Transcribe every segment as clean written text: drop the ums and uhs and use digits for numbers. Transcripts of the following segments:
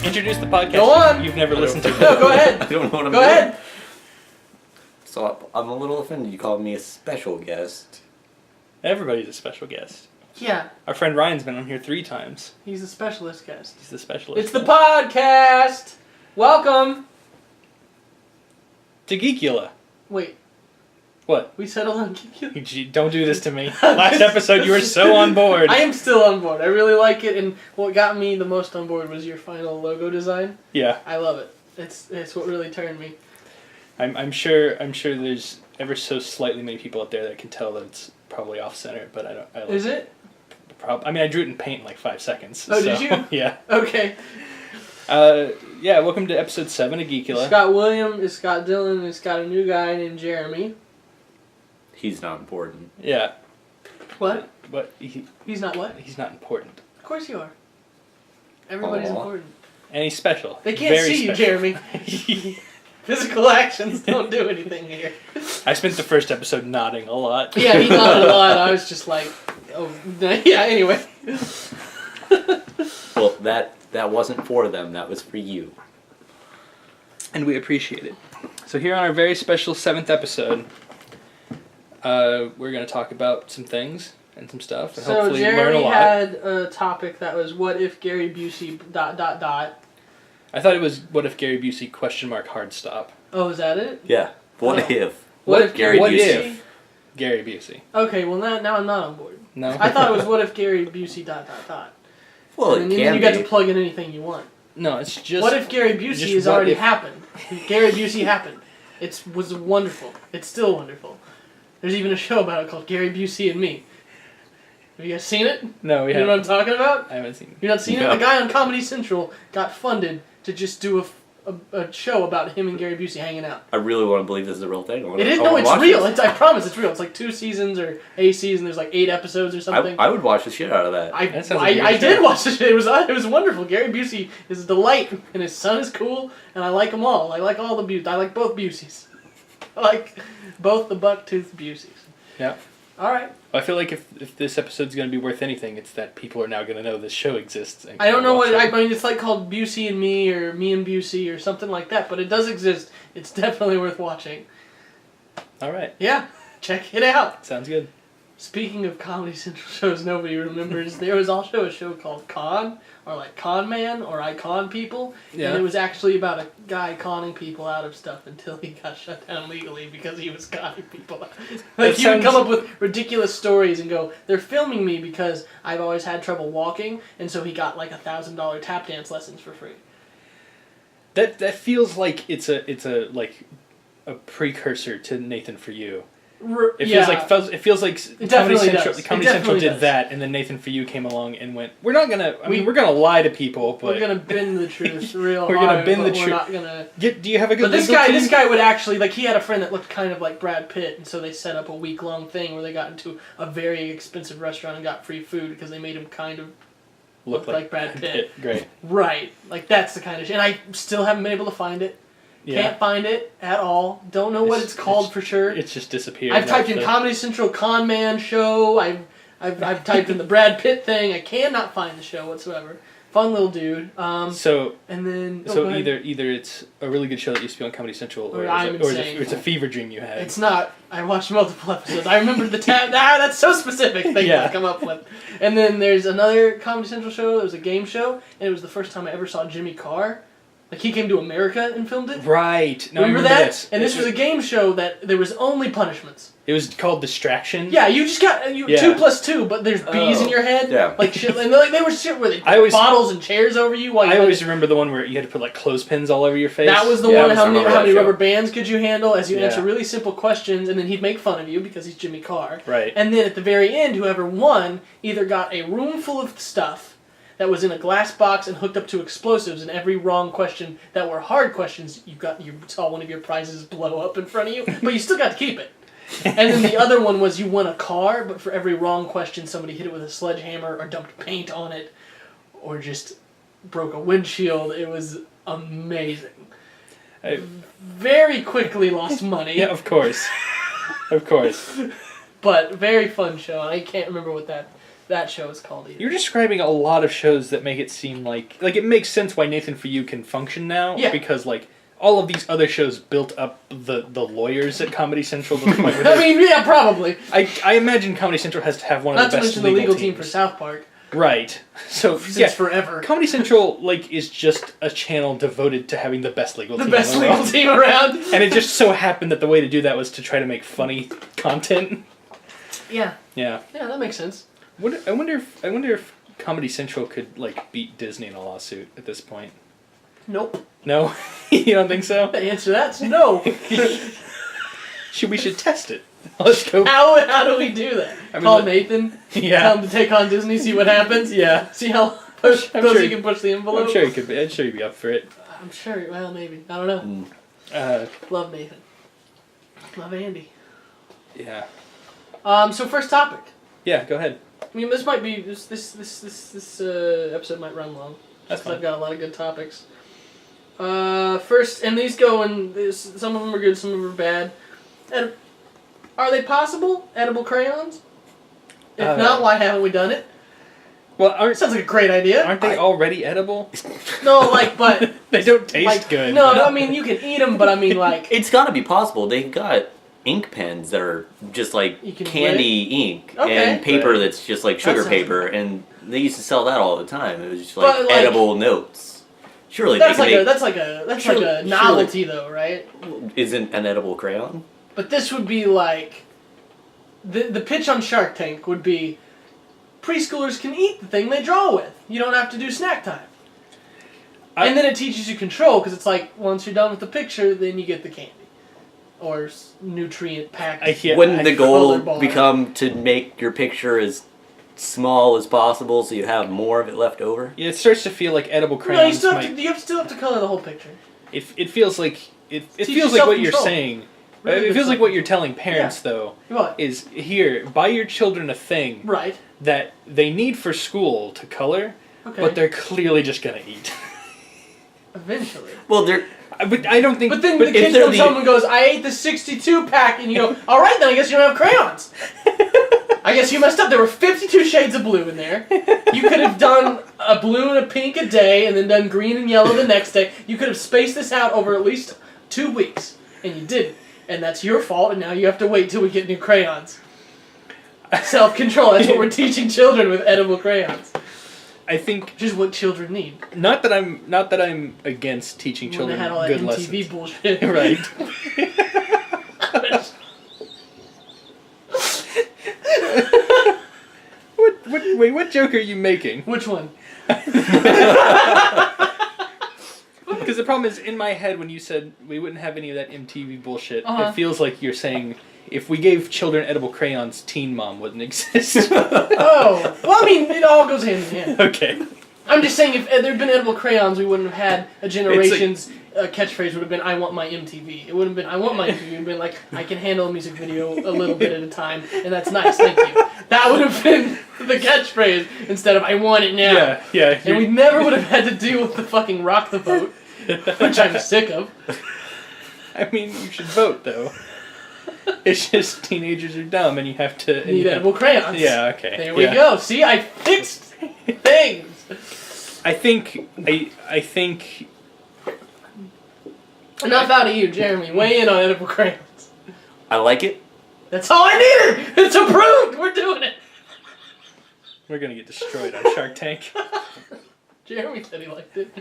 Introduce the podcast. Go on. You've never listened to. No, go ahead. I don't know what I'm Go doing. ahead. So I'm a little offended you called me a special guest. Everybody's a special guest. Yeah, Our friend Ryan's been on here 3 times. he's a specialist guest. He's the specialist. It's the podcast. Welcome. to Geekula. Wait, What? we settled on Geekula? Gee, don't do this to me. Last episode you were so on board. I am still on board. I really like it, and what got me the most on board was your final logo design. Yeah. I love it. It's what really turned me. I'm sure there's ever so slightly many people out there that can tell that it's probably off center, but I don't. I like Is it? I mean, I drew it in paint in like 5 seconds. Oh, so, did you? Yeah. Okay. Yeah. Welcome to episode 7 of Geekula. It's got William, it's got Dylan, it's got a new guy named Jeremy. He's not important. Yeah. What? But He's not what? he's not important, Of course you are. Everybody's Aw. important. and he's special. They can't Very see special. you, Jeremy. Physical actions don't do anything here. I spent the first episode nodding a lot. Yeah, he nodded a lot. I was just like, oh, yeah, anyway. Well, that wasn't for them. That was for you. And we appreciate it. So here on our very special 7th episode, we're going to talk about some things and some stuff, and So hopefully learn a Jeremy lot. had a topic that was, what if Gary Busey ... I thought it was what if Gary Busey ? Hard stop. Oh, is that it? Yeah. What Oh. if? What if Gary What Busey... if Gary Busey? Okay, well now I'm not on board. No. I thought it was what if Gary Busey ... Well, And it then can you get be. to plug in anything you want. No, it's just. What if Gary Busey just has what already if- happened? Gary Busey happened. It was wonderful. It's still wonderful. There's even a show about it called Gary Busey and Me. Have you guys seen it? No, we You know what haven't. I'm talking about? I haven't seen it. You not seen it? No. The guy on Comedy Central got funded to just do a show about him and Gary Busey hanging out. I really want to believe this is a real thing. It is. No, it's real. I promise it's real. It's like 2 seasons or a season. There's like 8 episodes or something. I would watch the shit out of that. That sounds like a I good did show. watch the shit. It was wonderful. Gary Busey is a delight, and his son is cool, and I like them all. I like all the Buseys. I like both Buseys. I like both the buck-toothed Buseys. Yeah. All right. Well, I feel like if this episode's going to be worth anything, it's that people are now going to know this show exists. And I don't know watch what it. I mean. It's like called Busey and Me or Me and Busey or something like that, but it does exist. It's definitely worth watching. All right. Yeah, check it out. Sounds good. Speaking of Comedy Central shows nobody remembers, there was also a show called Con, or like Con Man, or I Con People, Yeah. and it was actually about a guy conning people out of stuff until he got shut down legally because he was conning people out. Like, he would come up with ridiculous stories and go, they're filming me because I've always had trouble walking, and so he got like $1,000 tap dance lessons for free. That feels like it's a precursor to Nathan For You. It feels like Comedy definitely Central. does. Comedy It Central definitely did does. that, and then Nathan For You came along and went, "We're not gonna. We're gonna lie to people, but We're gonna bend the truth real We're hard. gonna bend the but truth. We're not gonna. do you have a good?" But this legal team? guy would actually, like, he had a friend that looked kind of like Brad Pitt, and so they set up a week-long thing where they got into a very expensive restaurant and got free food because they made him kind of look like Brad Pitt. Great. Right. Like, that's the kind of shit. And I still haven't been able to find it. Yeah. Can't find it at all. Don't know what it's called for sure. It's just disappeared. I've typed in Comedy Central Con Man show. I've typed in the Brad Pitt thing. I cannot find the show whatsoever. Fun little dude. So And then... so either it's a really good show that used to be on Comedy Central, or I'm it's insane. a fever dream you had. It's not. I watched multiple episodes. I remember the tab. That's so specific thing Yeah. to come up with. And then there's another Comedy Central show. There was a game show, and it was the first time I ever saw Jimmy Carr. Like, he came to America and filmed it. Right. No, Remember I remember that? this. And this was a game show that there was only punishments. It was called Distraction. Yeah, you just got 2 plus 2, but there's bees in your head. Yeah. Like shit, and like they were shit where they put bottles and chairs over you. While I always remember the one where you had to put like clothespins all over your face. That was the Yeah, one. I How many remember that rubber show. bands could you handle as you Yeah. answer really simple questions, and then he'd make fun of you because he's Jimmy Carr. Right. And then at the very end, whoever won either got a room full of stuff that was in a glass box and hooked up to explosives, and every wrong question that were hard questions, you saw one of your prizes blow up in front of you, but you still got to keep it. And then the other one was you won a car, but for every wrong question, somebody hit it with a sledgehammer or dumped paint on it, or just broke a windshield. It was amazing. Very quickly lost money. Yeah, of course. Of course. But very fun show, and I can't remember what that show is called either. You're describing a lot of shows that make it seem like it makes sense why Nathan For You can function now. Yeah. Because like all of these other shows built up the lawyers at Comedy Central to the point where I mean, yeah, probably. I imagine Comedy Central has to have one of Not the to best mention the legal team teams. for South Park. Right. So Since forever. Comedy Central is just a channel devoted to having the best legal team. The best in the legal world. team around. And it just so happened that the way to do that was to try to make funny content. Yeah. Yeah. Yeah, that makes sense. I wonder if Comedy Central could beat Disney in a lawsuit at this point. Nope. No, you don't think so? The answer to that's no. We should test it. Let's go. How do we do that? I mean, Call Nathan. Yeah. Tell him to take on Disney. See what happens. Yeah. See how close sure he can push the envelope. I'm sure you could. I'm sure you'd be up for it. I'm sure. Well, maybe. I don't know. Love Nathan. Love Andy. Yeah. So first topic. Yeah. Go ahead. I mean, this might be this episode might run long. That's Because fine. I've got a lot of good topics. First, and these go in. Some of them are good, some of them are bad. Are they possible? Edible crayons? If not, why haven't we done it? Well, Sounds like a great idea. aren't they already edible? No, but They don't taste good. No, I mean you can eat them, but I mean It's got to be possible. They've got ink pens that are just like You can candy ink Okay. and paper Right. that's just like sugar sounds paper, and they used to sell that all the time. It was just But, like like- edible notes. Surely that's they like can a that's like a novelty though, right? isn't an edible crayon? But this would be like the pitch on Shark Tank would be preschoolers can eat the thing they draw with. You don't have to do snack time. And then it teaches you control because it's like once you're done with the picture, then you get the candy or nutrient packed. Wouldn't the goal color bar. become to make your picture as small as possible so you have more of it left over? Yeah, it starts to feel like edible No, crayons. you still have to color the whole picture. It feels like it Teach feels you like what you're self-control. saying. Really It good feels like what you're self-control. telling parents though. What? Is here buy your children a thing Right. that they need for school to color, Okay. but they're clearly just gonna eat. Eventually. Well, they're But I don't think. But then but the if kid they're comes home and goes, I ate the 62 pack, and you go, alright then, I guess you don't have crayons. I guess you messed up. There were 52 shades of blue in there. You could have done a blue and a pink a day, and then done green and yellow the next day. You could have spaced this out over at least 2 weeks, and you didn't. And that's your fault, and now you have to wait till we get new crayons. Self-control, that's what we're teaching children with edible crayons. I think Which is what children need. not that I'm against teaching When children they had all that good MTV lessons. bullshit. Right. What joke are you making? Which one? Because the problem is, in my head, when you said we wouldn't have any of that MTV bullshit, Uh-huh. it feels like you're saying if we gave children edible crayons, Teen Mom wouldn't exist. Oh, well, I mean, it all goes hand in hand. Okay. I'm just saying, if there'd been edible crayons, we wouldn't have had a generation's catchphrase would have been, I want my MTV. It wouldn't have been, I want my MTV. It would have been like, I can handle a music video a little bit at a time, and that's nice, thank you. That would have been the catchphrase instead of, I want it now. Yeah. And we never would have had to deal with the fucking rock the vote, which I'm sick of. I mean, you should vote, though. It's just teenagers are dumb, and you have to... Need edible crayons. Yeah, okay. There we go. See, I fixed things. I think... Enough out of you, Jeremy. Weigh in on edible crayons. I like it. That's all I needed. It's approved. We're doing it. We're gonna get destroyed on Shark Tank. Jeremy said he liked it.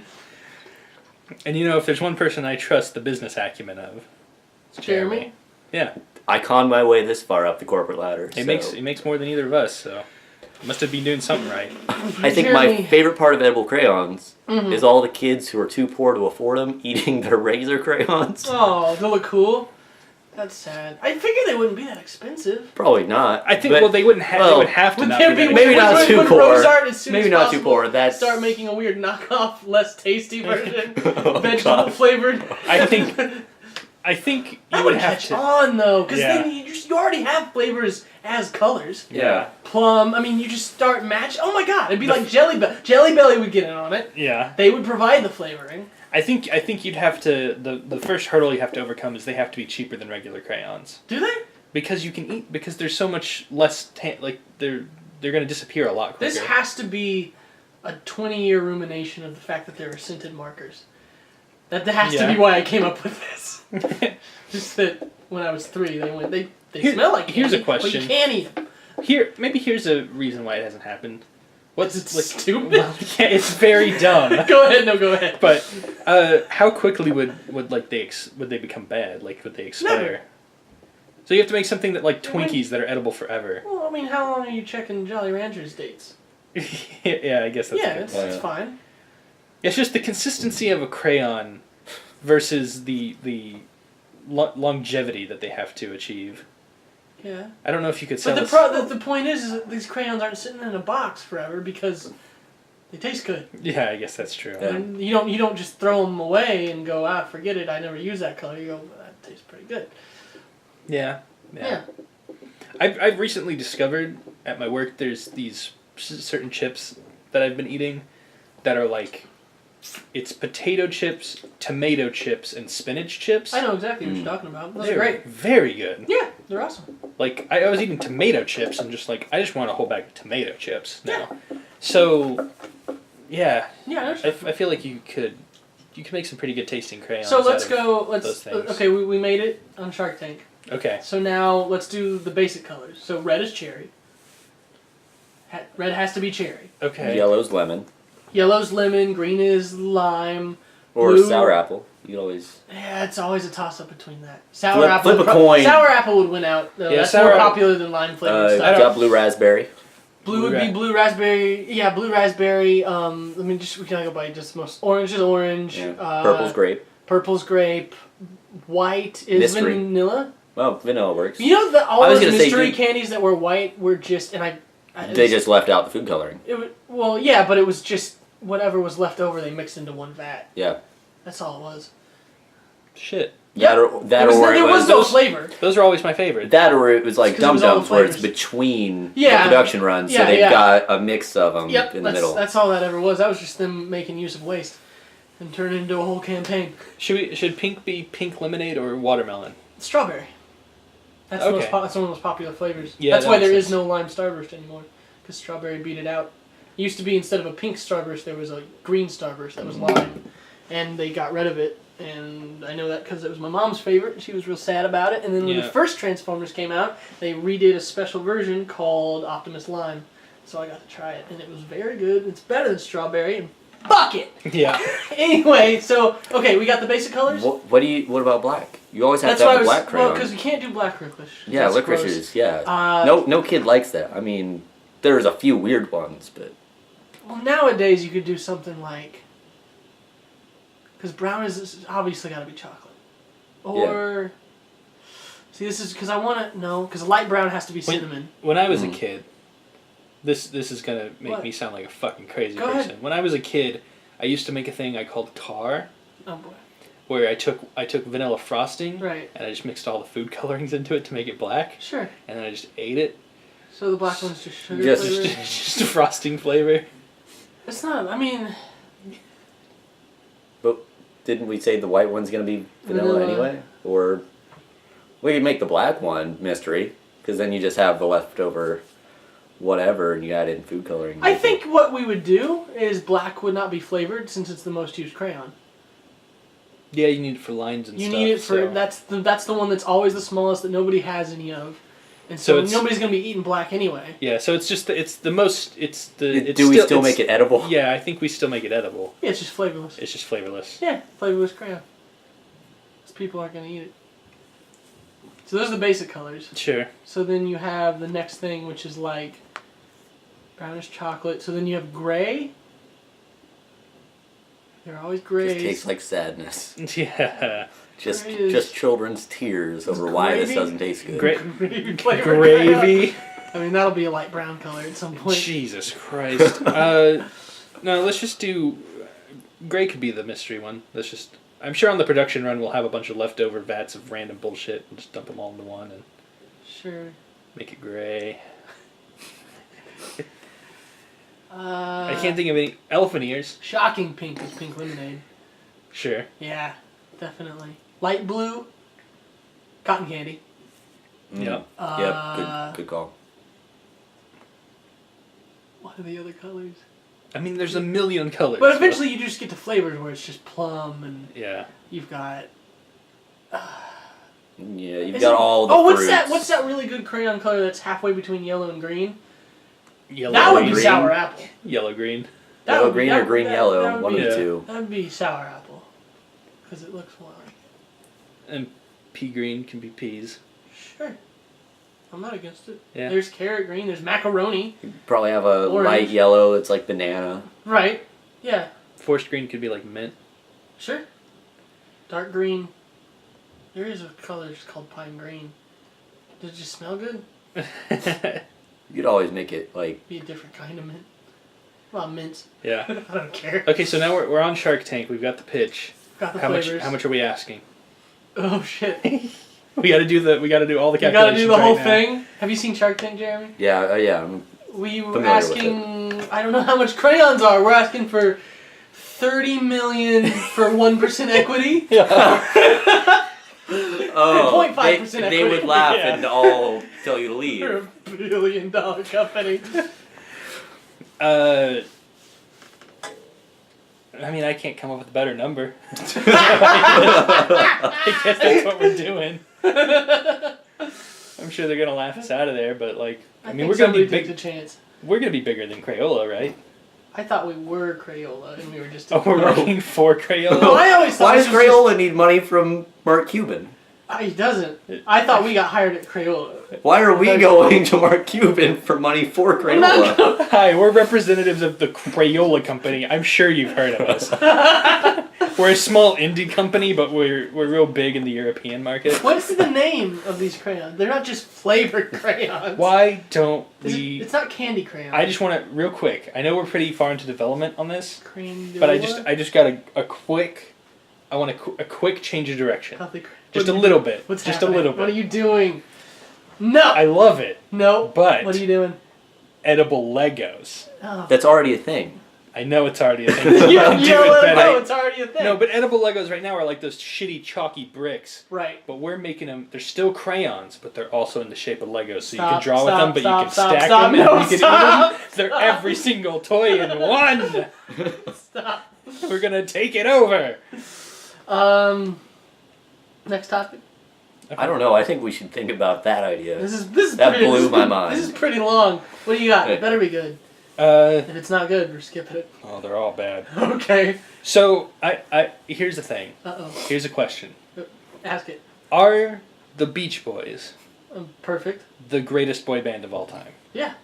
And if there's one person I trust the business acumen of, it's Jeremy? Yeah. I conned my way this far up the corporate ladder. He makes more than either of us, so must have been doing something right. I think my favorite part of edible crayons is all the kids who are too poor to afford them eating their regular crayons. Oh, they look cool. That's sad. I figured they wouldn't be that expensive. Probably not. I think they wouldn't have. They would have to not be that maybe not too poor. Maybe not too poor. That's start making a weird knockoff, less tasty version, vegetable flavored. I think that you would have catch to. on though, because then you already have flavors as colors. Yeah. Plum. I mean, you just start match. Oh my God! It'd be like Jelly Belly. Jelly Belly would get in on it. Yeah. They would provide the flavoring. I think you'd have to. The first hurdle you have to overcome is they have to be cheaper than regular crayons. Do they? Because you can eat. Because there's so much less. They're going to disappear a lot quicker. This has to be a 20-year rumination of the fact that there are scented markers. That has to be why I came up with this. Just that when I was 3, they smell like candy. Here's a question. But you can't eat them. Here's a reason why it hasn't happened. What's it stupid? Well, yeah, it's very dumb. Go ahead. But how quickly would they become bad? Like, would they expire? Never. So you have to make something that Twinkies that are edible forever. Well, I mean, how long are you checking Jolly Ranchers dates? Yeah, I guess that's it's fine. It's just the consistency of a crayon versus the longevity that they have to achieve. Yeah. I don't know if you could sell. But the point is that these crayons aren't sitting in a box forever because they taste good. Yeah, I guess that's true. Yeah. And you don't just throw them away and go, forget it, I never use that color. You go, that tastes pretty good. Yeah. I've recently discovered at my work there's these certain chips that I've been eating that are it's potato chips, tomato chips, and spinach chips. I know exactly what you're talking about. Those are They're great. Very good. Yeah, they're awesome. I was eating tomato chips and just I just want a whole bag of tomato chips now. Yeah. So, yeah. Yeah, I feel like you could make some pretty good tasting crayons. So let's those things. Okay, we made it on Shark Tank. Okay. So now let's do the basic colors. So red is cherry. Red has to be cherry. Okay. Yellow's lemon. Yellow's lemon, green is lime. Or blue, sour apple. You always... Yeah, it's always a toss-up between that. Flip a coin. Sour apple would win out. Though. Yeah, that's more popular than lime flavored stuff. Got blue raspberry. Blue would be blue raspberry. Yeah, blue raspberry. We can go by just most. Orange is orange. Yeah. Purple's grape. Purple's grape. White is Mystery. Vanilla. Well, vanilla works. You know that all those mystery candies that were white were just they just left out the food coloring. But it was just whatever was left over. They mixed into one vat. Yeah. That's all it was. Shit. There was no flavor. Those are always my favorite. That or it was like Dum Dums where it's between the production runs, so they've got a mix of them in the middle. That's all that ever was. That was just them making use of waste and turn it into a whole campaign. Should pink be pink lemonade or watermelon? Strawberry. That's one of the most popular flavors. Yeah, that's why there is no lime Starburst anymore, because strawberry beat it out. It used to be instead of a pink Starburst, there was a green Starburst that was lime, and they got rid of it. And I know that because it was my mom's favorite, and she was real sad about it. And then when the first Transformers came out, they redid a special version called Optimus Lime. So I got to try it, and it was very good. It's better than strawberry, and fuck it! Yeah. Anyway, so, okay, we got the basic colors. What about black? You always have to have a black crayon. Well, because you can't do black licorice. Yeah, licorice is, no kid likes that. I mean, there's a few weird ones, but... Well, nowadays you could do something like... Because brown is obviously got to be chocolate. Or... Yeah. See, this is... Because I want to... No, because light brown has to be cinnamon. When I was a kid... This is going to make me sound like a fucking crazy person. Ahead. When I was a kid, I used to make a thing I called tar. Oh, boy. Where I took vanilla frosting. Right. And I just mixed all the food colorings into it to make it black. Sure. And then I just ate it. So the black one's just sugar flavor? Just a frosting flavor. It's not... I mean... But didn't we say the white one's going to be vanilla anyway? Or... We could make the black one mystery. Because then you just have the leftover... whatever, and you add in food coloring. I think what we would do is black would not be flavored since it's the most used crayon. Yeah, you need it for lines and stuff. You need it for that's the one that's always the smallest that nobody has any of, And so nobody's gonna be eating black anyway. Yeah, so it's just do we still make it edible? Yeah, I think we still make it edible. Yeah, it's just flavorless. It's just flavorless. Yeah, flavorless crayon. Because people aren't gonna eat it. So those are the basic colors. Sure. So then you have the next thing, which is like brownish chocolate. So then you have gray. They're always grays. Just tastes like sadness. Yeah. Just children's tears over why this doesn't taste good. Gravy. I mean, that'll be a light brown color at some point. Jesus Christ. No, let's just do... Gray could be the mystery one. I'm sure on the production run we'll have a bunch of leftover vats of random bullshit and just dump them all into one and... Sure. Make it gray. I can't think of any... Elephant ears. Shocking pink is pink lemonade. Sure. Yeah, definitely. Light blue, cotton candy. Yep. Yep, good call. What are the other colors? I mean, there's a million colors. But eventually you just get to flavors where it's just plum and you've got... yeah, you've got all the fruits. What's that really good crayon color that's halfway between yellow and green? Yellow that would be green. sour apple. Yellow-green. Yellow-green or green-yellow, one of the two. That would be sour apple. Because it looks more like it. And pea green can be peas. Sure. I'm not against it. Yeah. There's carrot green. There's macaroni. You probably have a orange. light yellow that's like banana. Right. Yeah. Forest green could be like mint. Sure. Dark green. There is a color just called pine green. Does it just smell good? You could always make it like... Be a different kind of mint. Well, mint. Yeah. I don't care. Okay, so now we're on Shark Tank. We've got the pitch. Got the flavors. How much are we asking? Oh shit. We gotta do all the calculations. You gotta do the whole now. thing. Have you seen Shark Tank, Jeremy? Yeah, yeah. We were asking. I don't know how much crayons are. We're asking for 30 million for 1% equity. Yeah. Oh, 0.5% equity. They would laugh and all tell you to leave. For $1 billion company. I mean, I can't come up with a better number. I guess that's what we're doing. I'm sure they're gonna laugh us out of there, but like, I mean, we're gonna be big. Takes a chance. We're gonna be bigger than Crayola, right? I thought we were Crayola, and we were just. Oh, we're working for Crayola. No, I always thought. Why does Crayola need money from Mark Cuban? He doesn't. I thought we got hired at Crayola. Why are we going to Mark Cuban for money for Crayola? Hi, we're representatives of the Crayola company. I'm sure you've heard of us. We're a small indie company, but we're real big in the European market. What is the name of these crayons? They're not just flavored crayons. Why don't we... It's not candy crayons. I just want to, real quick, I know we're pretty far into development on this, Crayola? but I just got a quick... I want a quick change of direction. Just a little bit. What's just happening? a little bit. What are you doing? No! I love it. No. But... What are you doing? Edible Legos. Oh. That's already a thing. I know it's already a thing. You let it know it's already a thing. No, but edible Legos right now are like those shitty chalky bricks. Right. But we're making them, they're still crayons, but they're also in the shape of Legos. So you can draw with them, but you can stack them and you can eat them. They're every single toy in one. Stop. We're going to take it over. Next topic. Okay. I don't know. I think we should think about that idea. This is that blew my mind. This is pretty long. What do you got? It better be good. If it's not good, we're skipping it. Oh, they're all bad. Okay. So, here's the thing. Uh-oh. Here's a question. Ask it. Are the Beach Boys perfect. the greatest boy band of all time? Yeah.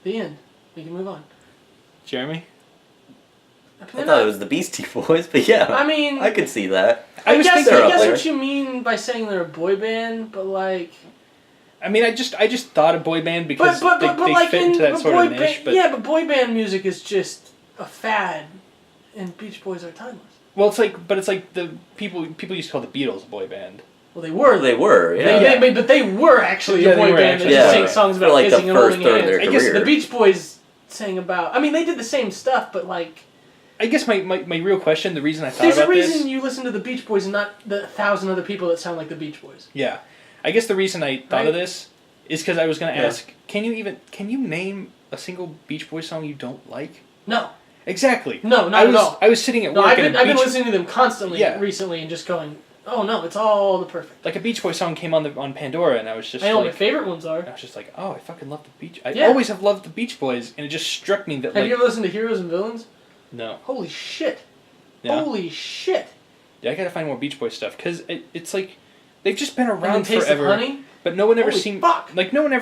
The end. We can move on. Jeremy? I thought it was the Beastie Boys, but yeah. I mean... I could see that. I guess what you mean by saying they're a boy band, but like... I mean, I just thought a boy band because they like fit into that sort of niche. But yeah, but boy band music is just a fad, and Beach Boys are timeless. Well, it's like the people used to call the Beatles a boy band. Well, they were. They were, yeah. But they were actually a boy band that just sang songs about like kissing and holding hands. I guess the Beach Boys sang about... I mean, they did the same stuff, but like... I guess my real question, the reason I thought There's about this... There's a reason you listen to the Beach Boys and not the 1,000 other people that sound like the Beach Boys. Yeah. I guess the reason I thought of this is because I was going to ask, can you name a single Beach Boys song you don't like? No. Exactly. No, not at all. I was sitting at work I've been listening to them constantly recently and just going, Oh no, it's all the perfect. Like a Beach Boy song came on Pandora, and I was just I know like, my favorite ones are. I was just like, oh, I fucking love the Beach. I always have loved the Beach Boys, and it just struck me that. Have you ever listened to Heroes and Villains? No. Holy shit! Yeah. Holy shit! Yeah, I gotta find more Beach Boy stuff because it's like they've just been And around Taste forever. of Honey? But no one ever Holy seemed fuck. like no one.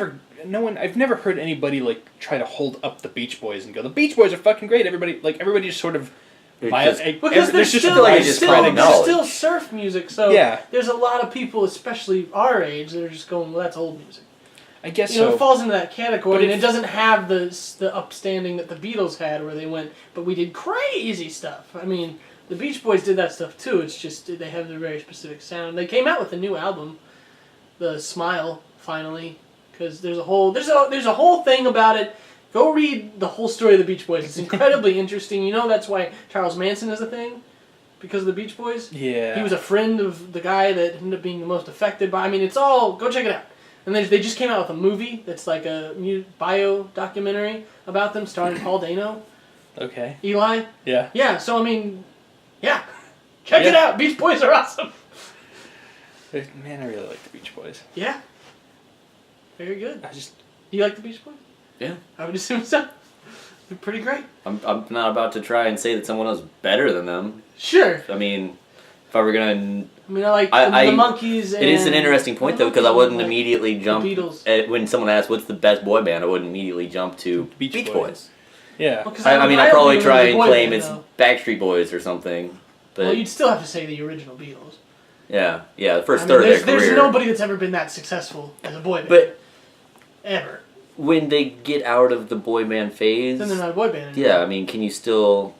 I've never heard anybody like try to hold up the Beach Boys and go, the Beach Boys are fucking great. Everybody just sort of. Because there's there's just still, like there's just spreading still knowledge. surf music, so Yeah. there's a lot of people, especially our age, that are just going, well, that's old music. I guess You know, so. it falls into that category, But and it doesn't have the upstanding that the Beatles had, where they went, but we did crazy stuff. I mean, the Beach Boys did that stuff too. It's just they have their very specific sound. They came out with a new album, the Smile, finally, because there's a whole thing about it. Go read the whole story of the Beach Boys. It's incredibly interesting. You know that's why Charles Manson is a thing, because of the Beach Boys. Yeah. He was a friend of the guy that ended up being the most affected by. I mean, it's all. Go check it out. And they just came out with a movie that's like a bio documentary about them, starring Paul Dano. Okay. Eli. Yeah. Yeah. So I mean, yeah. Check it out. Beach Boys are awesome. Man, I really like the Beach Boys. Yeah. Very good. I just. Do you like the Beach Boys? Yeah. I would assume so. They're pretty great. I'm not about to try and say that someone else is better than them. Sure. I mean, if I were gonna... I mean, I like the Monkees. It is an interesting point, though, because I wouldn't immediately jump... Beatles. When someone asks, what's the best boy band, I wouldn't immediately jump to Beach Boys. Yeah. Well, I mean, I'd don't probably think try it was a and boy claim band, it's though. Backstreet Boys or something. But Well, you'd still have to say the original Beatles. yeah, the first I mean, third of their there's career. nobody that's ever been that successful as a boy band. But ever. when they get out of the boy band phase... Then they're not a boy band anymore. Yeah, I mean, can you still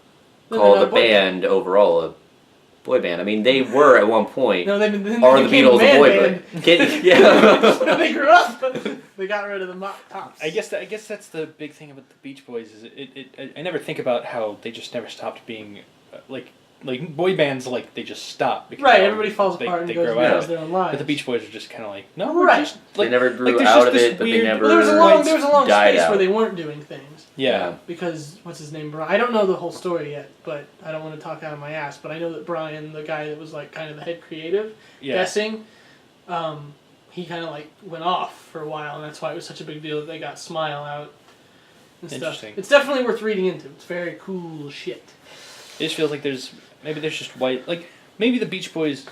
Then call they're the not a boy band overall a boy band? I mean, they were at one point. No, then Are they the became Beatles a boy band. band? Yeah. When they grew up, they got rid of the tops. I guess that's the big thing about the Beach Boys is I never think about how they just never stopped being like boy bands, like they just stop because Right, everybody falls apart and they goes grow and out. lives their own lives. But the Beach Boys are just kind of like no, Right. we're just, They never grew there's out just of this it, but they weird- never Well, there was a long died space out. where they weren't doing things. Yeah. Because what's his name, Brian? I don't know the whole story yet, but I don't want to talk out of my ass. But I know that Brian, the guy that was like kind of the head creative, guessing, he kind of like went off for a while, and that's why it was such a big deal that they got Smile out and stuff. Interesting. It's definitely worth reading into. It's very cool shit. It just feels like there's just white maybe the Beach Boys.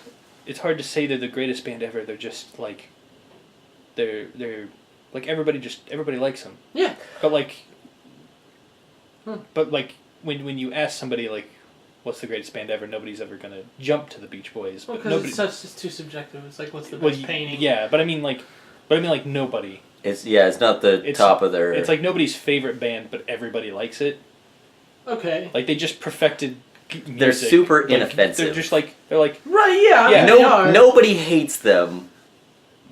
It's hard to say they're the greatest band ever. They're just like they're like everybody likes them. Yeah. But like when you ask somebody like what's the greatest band ever, nobody's ever gonna jump to the Beach Boys. Well, But because nobody, it's too subjective. It's like what's the best painting? Yeah, but I mean like nobody. It's not the top of their... It's like nobody's favorite band, but everybody likes it. Okay. Like they just perfected music. They're super Like, inoffensive. They're just like they're like Right. Yeah. Yeah. They are. Nobody hates them,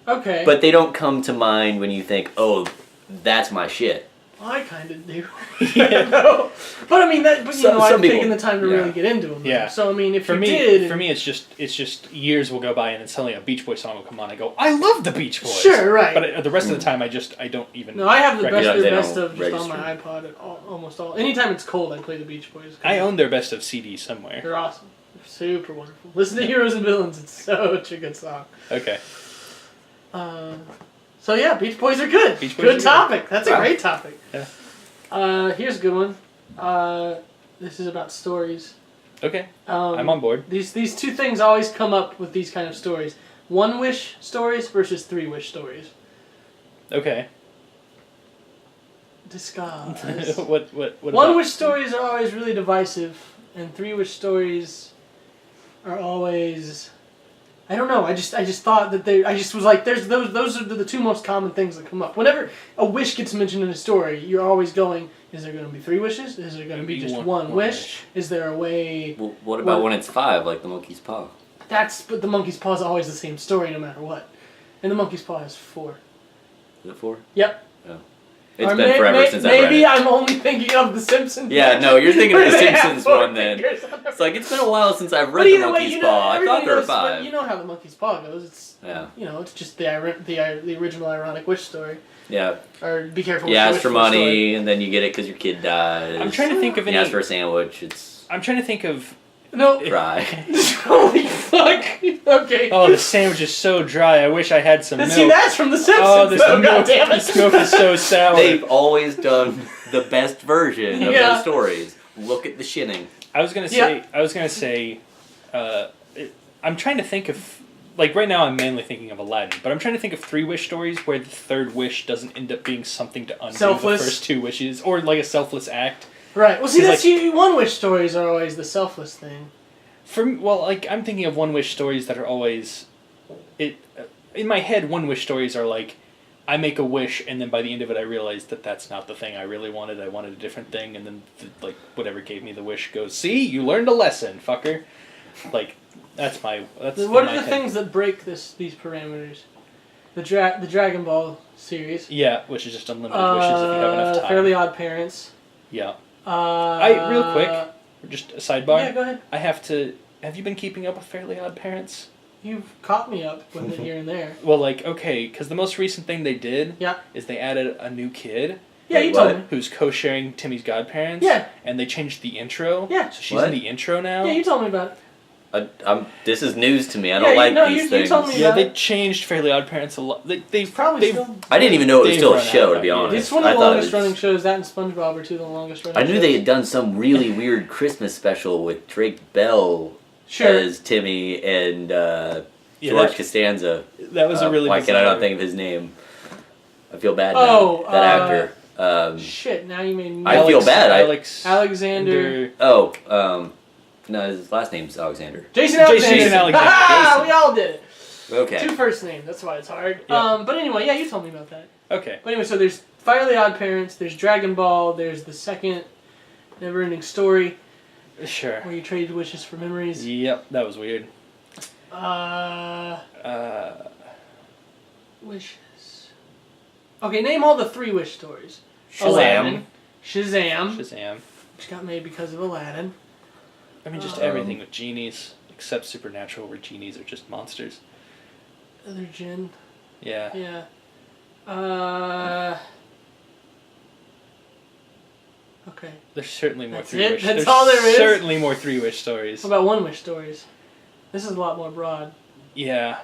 Okay. but they don't come to mind when you think, oh, that's my shit. I kind of do. Yeah. No. But I mean that. But Some I've people- taken the time to yeah. really get into them. Yeah. So I mean, if for you me did, for me it's just years will go by and then suddenly a Beach Boy song will come on. I go, I love the Beach Boys. Sure, right. But the rest of the time I don't even. No, I have the recognize- best, They their best don't of just on my register. iPod. Almost all. Anytime it's cold, I play the Beach Boys. I own their best of CD somewhere. They're awesome. They're super wonderful. Listen to Heroes and Villains. It's such a good song. Okay. So yeah, Beach Boys are good. Beach Boys are good good. topic. That's a Wow. great topic. Yeah. Here's a good one. This is about stories. Okay. I'm I'm on board. These two things always come up with these kind of stories. One wish stories versus three wish stories. Okay. Disguise. what One about- wish stories are always really divisive, and three wish stories are always. I don't know. I just thought that I just was like, there's those are the two most common things that come up. Whenever a wish gets mentioned in a story, you're always going, is there going to be three wishes? Is there going to be just one wish? Is there a way? Well, what about when it's 5, like the monkey's paw? But the monkey's paw is always the same story no matter what, and the monkey's paw has 4. Is it 4? Yep. Oh. It's been forever since I've read maybe it. I'm only thinking of the Simpsons. Yeah, no, you're thinking of Where the they have Simpsons 4 one then. fingers on their It's like, it's been a while since I've But read the either way, monkey's you know, paw. I thought everybody there were knows, but 5. you know how the monkey's paw goes. It's Yeah. it's just the original ironic wish story. Yeah. Or be careful. You what ask wish for story. money, and then you get it because your kid dies. I'm trying to think of You any. ask for a sandwich, it's... I'm trying to think of No. Dry. Holy fuck. Okay. Oh, the sandwich is so dry. I wish I had some milk. See, that's from The Simpsons. Oh, this milk, goddamn it. this milk is so sour. They've always done the best version of those stories. Look at the shinning. I was gonna say, I'm trying to think of, like right now I'm mainly thinking of Aladdin, but I'm trying to think of 3 wish stories where the third wish doesn't end up being something to undo the first 2 wishes, or like a selfless act. Right. Well, see, that's one wish stories are always the selfless thing. I'm thinking of 1 wish stories that are always, in my head, 1 wish stories are like, I make a wish, and then by the end of it, I realize that that's not the thing I really wanted. I wanted a different thing, and then whatever gave me the wish goes, see, you learned a lesson, fucker. Like, that's what are the things that break these parameters? The Dragon Ball series. Yeah, which is just unlimited wishes if you have enough time. Fairly Odd Parents. Yeah. Real quick, just a sidebar. Yeah, go ahead. Have you been keeping up with Fairly Odd Parents? You've caught me up with it here and there. Well, okay, because the most recent thing they did is they added a new kid. Yeah, you told me. Who's co-sharing Timmy's godparents. Yeah. And they changed the intro. Yeah. So she's in the intro now. Yeah, you told me about it. This is news to me. I don't like these things. You told me they changed Fairly Odd Parents a lot. They've still... I didn't even know it was still a show, to be honest. It's one of the longest running shows. That and SpongeBob are 2 of the longest running shows. I knew they had done some really weird Christmas special with Drake Bell as Timmy and George Costanza. That was a really why can I not think of his name? I feel bad now. That actor. Shit, now you made me... I feel bad. Alexander... No, his last name's Alexander. Jason Alexander. Jason. We all did it. Okay. 2 first names, that's why it's hard. Yeah. But anyway, yeah, you told me about that. Okay. But anyway, so there's Fairly Odd Parents, there's Dragon Ball, there's the second never-ending story. Sure. Where you traded wishes for memories. Yep, that was weird. Wishes. Okay, name all the 3 wish stories. Shazam. Aladdin. Shazam. Which got made because of Aladdin. I mean, just everything with genies, except Supernatural, where genies are just monsters. Other Jinn. Yeah. Yeah. Okay. There's certainly more That's 3 it? wish. That's all there is? Certainly more 3 wish stories. What about 1 wish stories? This is a lot more broad. Yeah.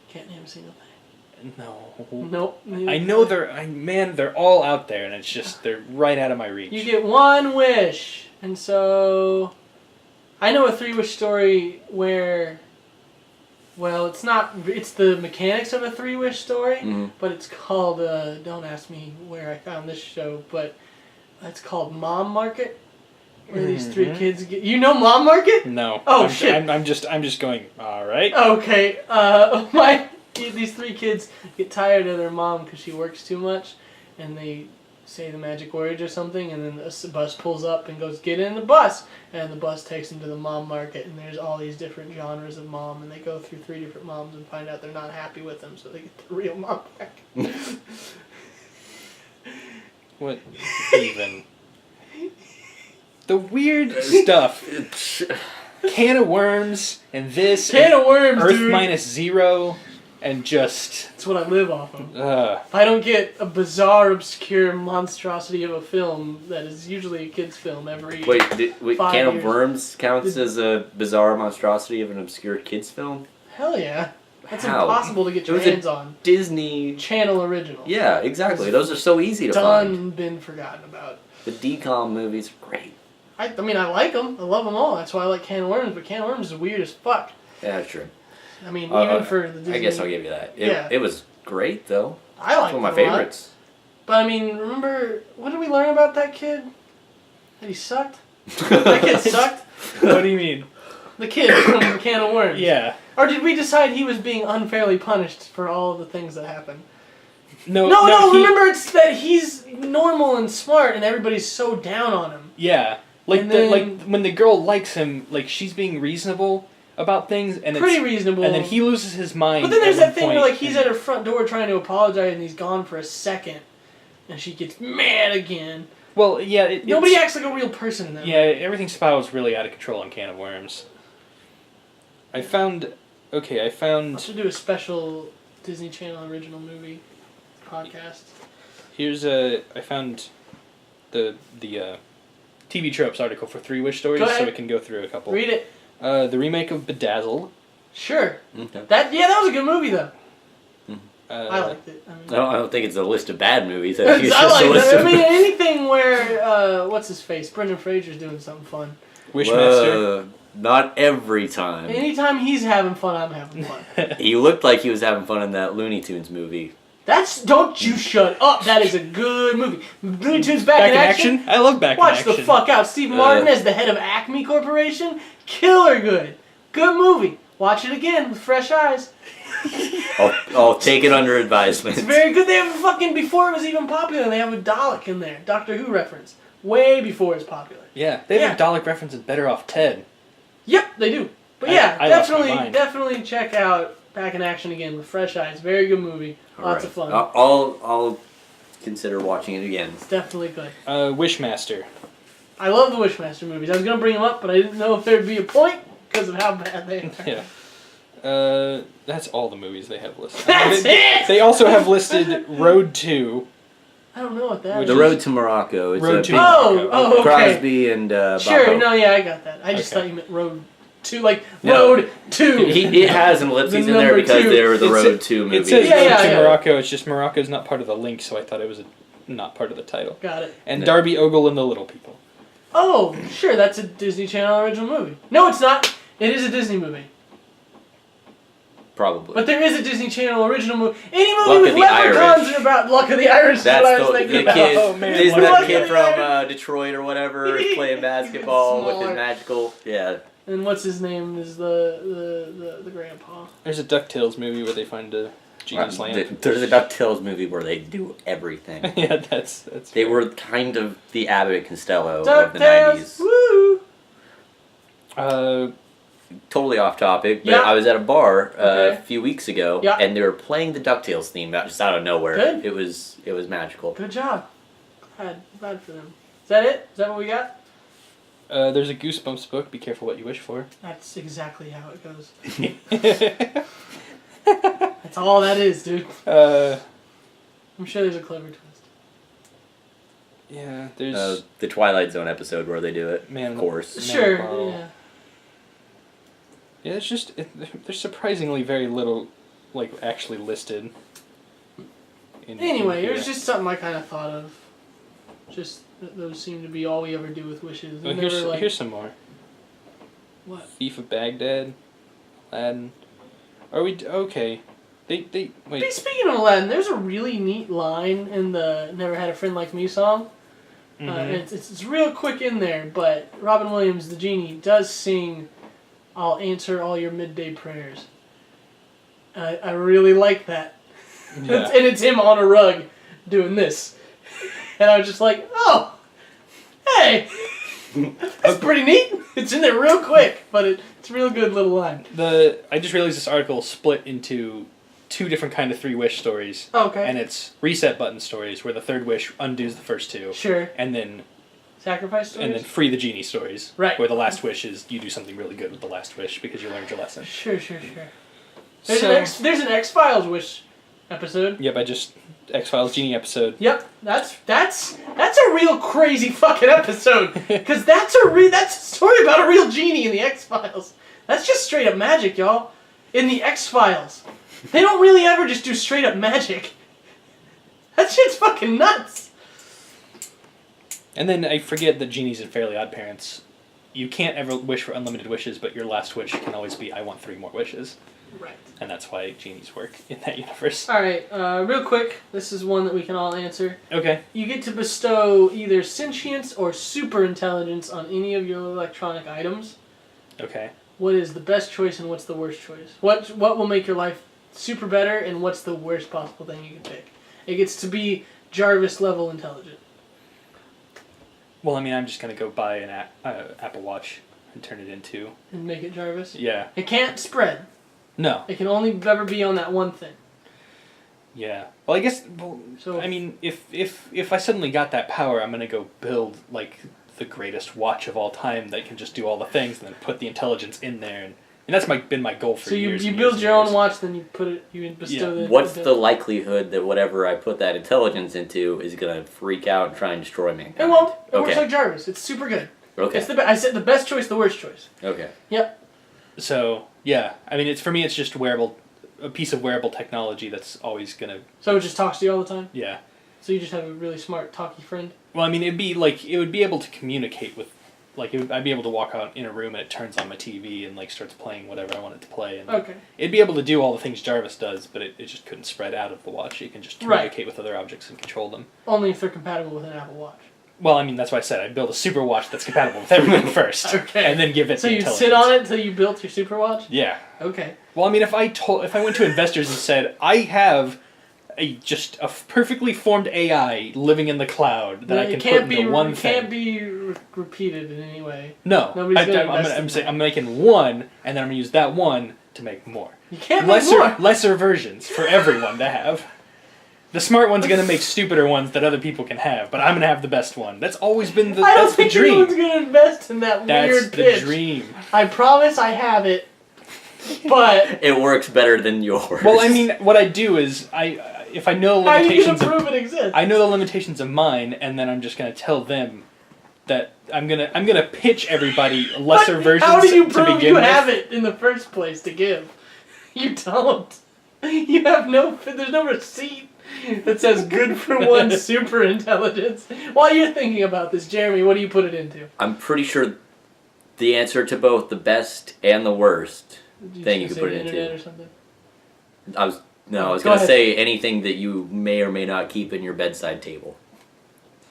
Can't name a single thing. No. Nope. I know they're all out there, and it's just, they're right out of my reach. You get 1 wish. And so... I know a 3 wish story where... Well, it's the mechanics of a 3 wish story, but it's called, don't ask me where I found this show, but it's called Mom Market, where these 3 kids get... You know Mom Market? No. Oh, shit. I'm just going, alright. Okay, these 3 kids get tired of their mom because she works too much, and they say the magic words or something, and then a bus pulls up and goes, get in the bus, and the bus takes them to the Mom Market, and there's all these different genres of mom, and they go through 3 different moms and find out they're not happy with them, so they get the real mom back. What even? The weird stuff. Can of Worms and this. Can of Worms, Earth dude. -0 and just... That's what I live off of. If I don't get a bizarre, obscure monstrosity of a film that is usually a kid's film every 5 Can of years. Worms counts as a bizarre monstrosity of an obscure kid's film? Hell yeah. That's How? impossible to get your It was a hands on. Disney... Channel original. Yeah, exactly. Those are so easy to find. Been forgotten about. The DCOM movies are great. I mean, I like them. I love them all. That's why I like Can of Worms, but Can of Worms is weird as fuck. Yeah, true. I mean, even for the Disney... I guess I'll give you that. It was great, though. I like It's one of my them a lot. favorites. But I mean, remember, what did we learn about that kid? That he sucked? That kid sucked? What do you mean? The kid from Can of Worms. Yeah. Or did we decide he was being unfairly punished for all of the things that happened? No, remember it's that he's normal and smart and everybody's so down on him. Yeah. Like when the girl likes him, like she's being reasonable about things, and pretty reasonable. And then he loses his mind. But then there's that thing where like he's at her front door trying to apologize and he's gone for a second, and she gets mad again. Well, yeah. Nobody acts like a real person in that. Yeah, everything spirals really out of control on Can of Worms. I found. I should do a special Disney Channel original movie podcast. I found the TV Tropes article for 3 wish stories, Go ahead. so we can go through a couple. Read it. The remake of Bedazzled. Sure. Okay. That was a good movie though. I liked it. I don't think it's a list of bad movies. I think I it's just a list of... anything where what's his face, Brendan Fraser's doing something fun. Wishmaster. Not every time. Anytime he's having fun, I'm having fun. He looked like he was having fun in that Looney Tunes movie. Don't you shut up. That is a good movie. Looney Tunes Back in Action? I love Back in Action. Watch the fuck out. Steve Martin as the head of Acme Corporation? Killer good. Good movie. Watch it again with fresh eyes. I'll take it under advisement. It's very good. They have fucking, before it was even popular, they have a Dalek in there. Doctor Who reference. Way before it's popular. Yeah, they have a Dalek reference in Better Off Ted. Yep, they do. But definitely check out Back in Action again with fresh eyes. Very good movie. Lots of fun. I'll consider watching it again. It's definitely good. Wishmaster. I love the Wishmaster movies. I was going to bring them up, but I didn't know if there'd be a point because of how bad they are. Yeah. That's all the movies they have listed. That's it! They also have listed Road 2. I don't know what that is. The Road to Morocco. It's Road to Morocco. Oh, okay. Crosby and Sure, Bobo. no, yeah, I got that. I just thought you meant Road 2, Road 2. It has an ellipses in there because they're the Road 2 movies. It says Road to Morocco, it's just Morocco's not part of the link, so I thought it was not part of the title. Got it. And Darby Ogle and the Little People. Oh, sure, that's a Disney Channel original movie. No, it's not. It is a Disney movie. Probably. But there is a Disney Channel original movie. Any movie with leprechauns are about Luck of the Irish. That's what I was thinking about. Kid, oh, man. Isn't that kid from Detroit or whatever playing basketball with his magical... Yeah. And what's his name is the grandpa. There's a DuckTales movie where they find a genius lamp. There's a DuckTales movie where they do everything. Yeah, that's They were kind of the Abbott and Costello DuckTales, of the 90s. Woo! Totally off topic, but I was at a bar a few weeks ago, Yeah. and they were playing the DuckTales theme just out of nowhere. Good. It was magical. Good job. Glad for them. Is that it? Is that what we got? There's a Goosebumps book, Be Careful What You Wish For. That's exactly how it goes. That's all that is, dude. I'm sure there's a clever twist. Yeah, there's... the Twilight Zone episode where they do it, of course. Sure, yeah. Yeah, it's just... there's surprisingly very little, actually listed. Anyway, it was just something I kind of thought of. Just, those seem to be all we ever do with wishes. Oh, here's some more. What? Thief of Baghdad, Aladdin. Are we... Okay. They wait. Speaking of Aladdin, there's a really neat line in the Never Had a Friend Like Me song. Mm-hmm. It's real quick in there, but Robin Williams, the genie, does sing, "I'll answer all your midday prayers." I really like that. Yeah. And it's him on a rug doing this. And I was just like, oh, hey, that's pretty neat. It's in there real quick, but it's a real good little line. I just realized this article split into two different kind of 3-wish stories. Okay. And it's reset button stories where the third wish undoes the first two. Sure. And then sacrifice stories? And then free the genie stories. Right. Where the last wish is you do something really good with the last wish because you learned your lesson. Sure. There's an X-Files wish episode. Yep, I just X-Files Genie episode. Yep, that's a real crazy fucking episode. Because that's a story about a real genie in the X-Files. That's just straight up magic, y'all. In the X-Files. They don't really ever just do straight up magic. That shit's fucking nuts. And then I forget that genies in Fairly Odd Parents, you can't ever wish for unlimited wishes, but your last wish can always be, I want 3 more wishes. Right. And that's why genies work in that universe. Alright, real quick, this is one that we can all answer. Okay. You get to bestow either sentience or super intelligence on any of your electronic items. Okay. What is the best choice and what's the worst choice? What will make your life super better and what's the worst possible thing you can pick? It gets to be Jarvis level intelligent. Well, I mean, I'm just going to go buy an Apple Watch and turn it into... And make it Jarvis? Yeah. It can't spread. No. It can only ever be on that one thing. Yeah. Well, I guess... I mean, if I suddenly got that power, I'm going to go build, the greatest watch of all time that can just do all the things and then put the intelligence in there. And that's been my goal for years. So you build your own watch, then you bestow the... What's the likelihood that whatever I put that intelligence into is going to freak out and try and destroy me? It won't. It works like Jarvis. It's super good. Okay. I said the best choice, the worst choice. Okay. Yep. So yeah, I mean, for me, it's just a piece of wearable technology that's always gonna. So it just talks to you all the time. Yeah. So you just have a really smart talkie friend. Well, I mean, it would be able to communicate with, I'd be able to walk out in a room and it turns on my TV and starts playing whatever I want it to play. And okay. It'd be able to do all the things Jarvis does, but it just couldn't spread out of the watch. It can just communicate with other objects and control them. Only if they're compatible with an Apple Watch. Well, I mean, that's why I said I'd build a super watch that's compatible with everything first. Okay. And then give it the intelligence. So you sit on it until you built your super watch? Yeah. Okay. Well, I mean, if I went to investors and said, I have just a perfectly formed AI living in the cloud that I can put into one thing. It can't be repeated in any way. No. I'm making one, and then I'm going to use that one to make more. You can't make more. Lesser versions for everyone to have. The smart one's going to make stupider ones that other people can have, but I'm going to have the best one. That's always been the dream. I don't think anyone's going to invest in that weird pitch. That's the dream. I promise I have it, but... It works better than yours. Well, I mean, what I do is, if I know the limitations... How are you going to prove it exists? I know the limitations of mine, and then I'm just going to tell them that I'm gonna pitch everybody lesser versions to begin with. How do you prove you have it in the first place to give? You don't. You have there's no receipt that says good for one super intelligence. While you're thinking about this, Jeremy, what do you put it into? I'm pretty sure the answer to both the best and the worst thing you could put it into. Or something? I was going to say anything that you may or may not keep in your bedside table.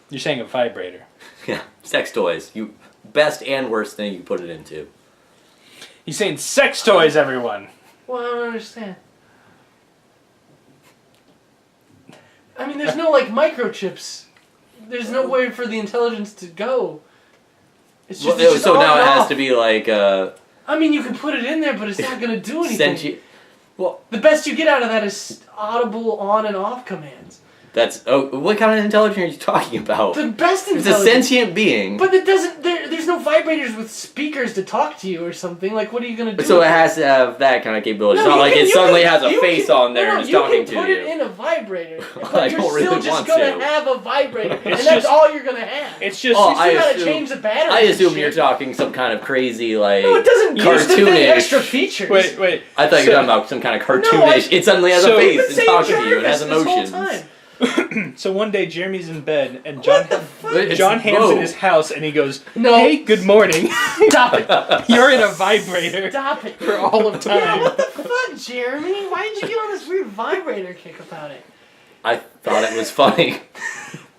You're saying a vibrator. Yeah, sex toys. Best and worst thing you put it into. He's saying sex toys, everyone. Well, I don't understand. I mean, there's no, microchips. There's no way for the intelligence to go. It's just so now it has to be I mean, you can put it in there, but it's not going to do anything. Well, the best you get out of that is audible on and off commands. What kind of intelligence are you talking about? The best intelligence. It's a sentient being. But it doesn't. There's no vibrators with speakers to talk to you or something. What are you gonna do? So it has to have that kind of capability. It's not like it suddenly has a face on there and is talking to you. You can put it in a vibrator, Well, but you're still just gonna have a vibrator, and that's all you're gonna have. It's just. You still gotta change the battery. I assume you're talking some kind of crazy No, it doesn't use the thing extra features. Wait. I thought you were talking about some kind of cartoonish. It suddenly has a face and talks to you. It has emotions. So one day Jeremy's in bed and John Hamm's in his house and he goes, "No, hey, good morning. Stop it. You're in a vibrator. Stop it For all of time." Yeah, what the fuck, Jeremy? Why did you get on this weird vibrator kick about it? I thought it was funny.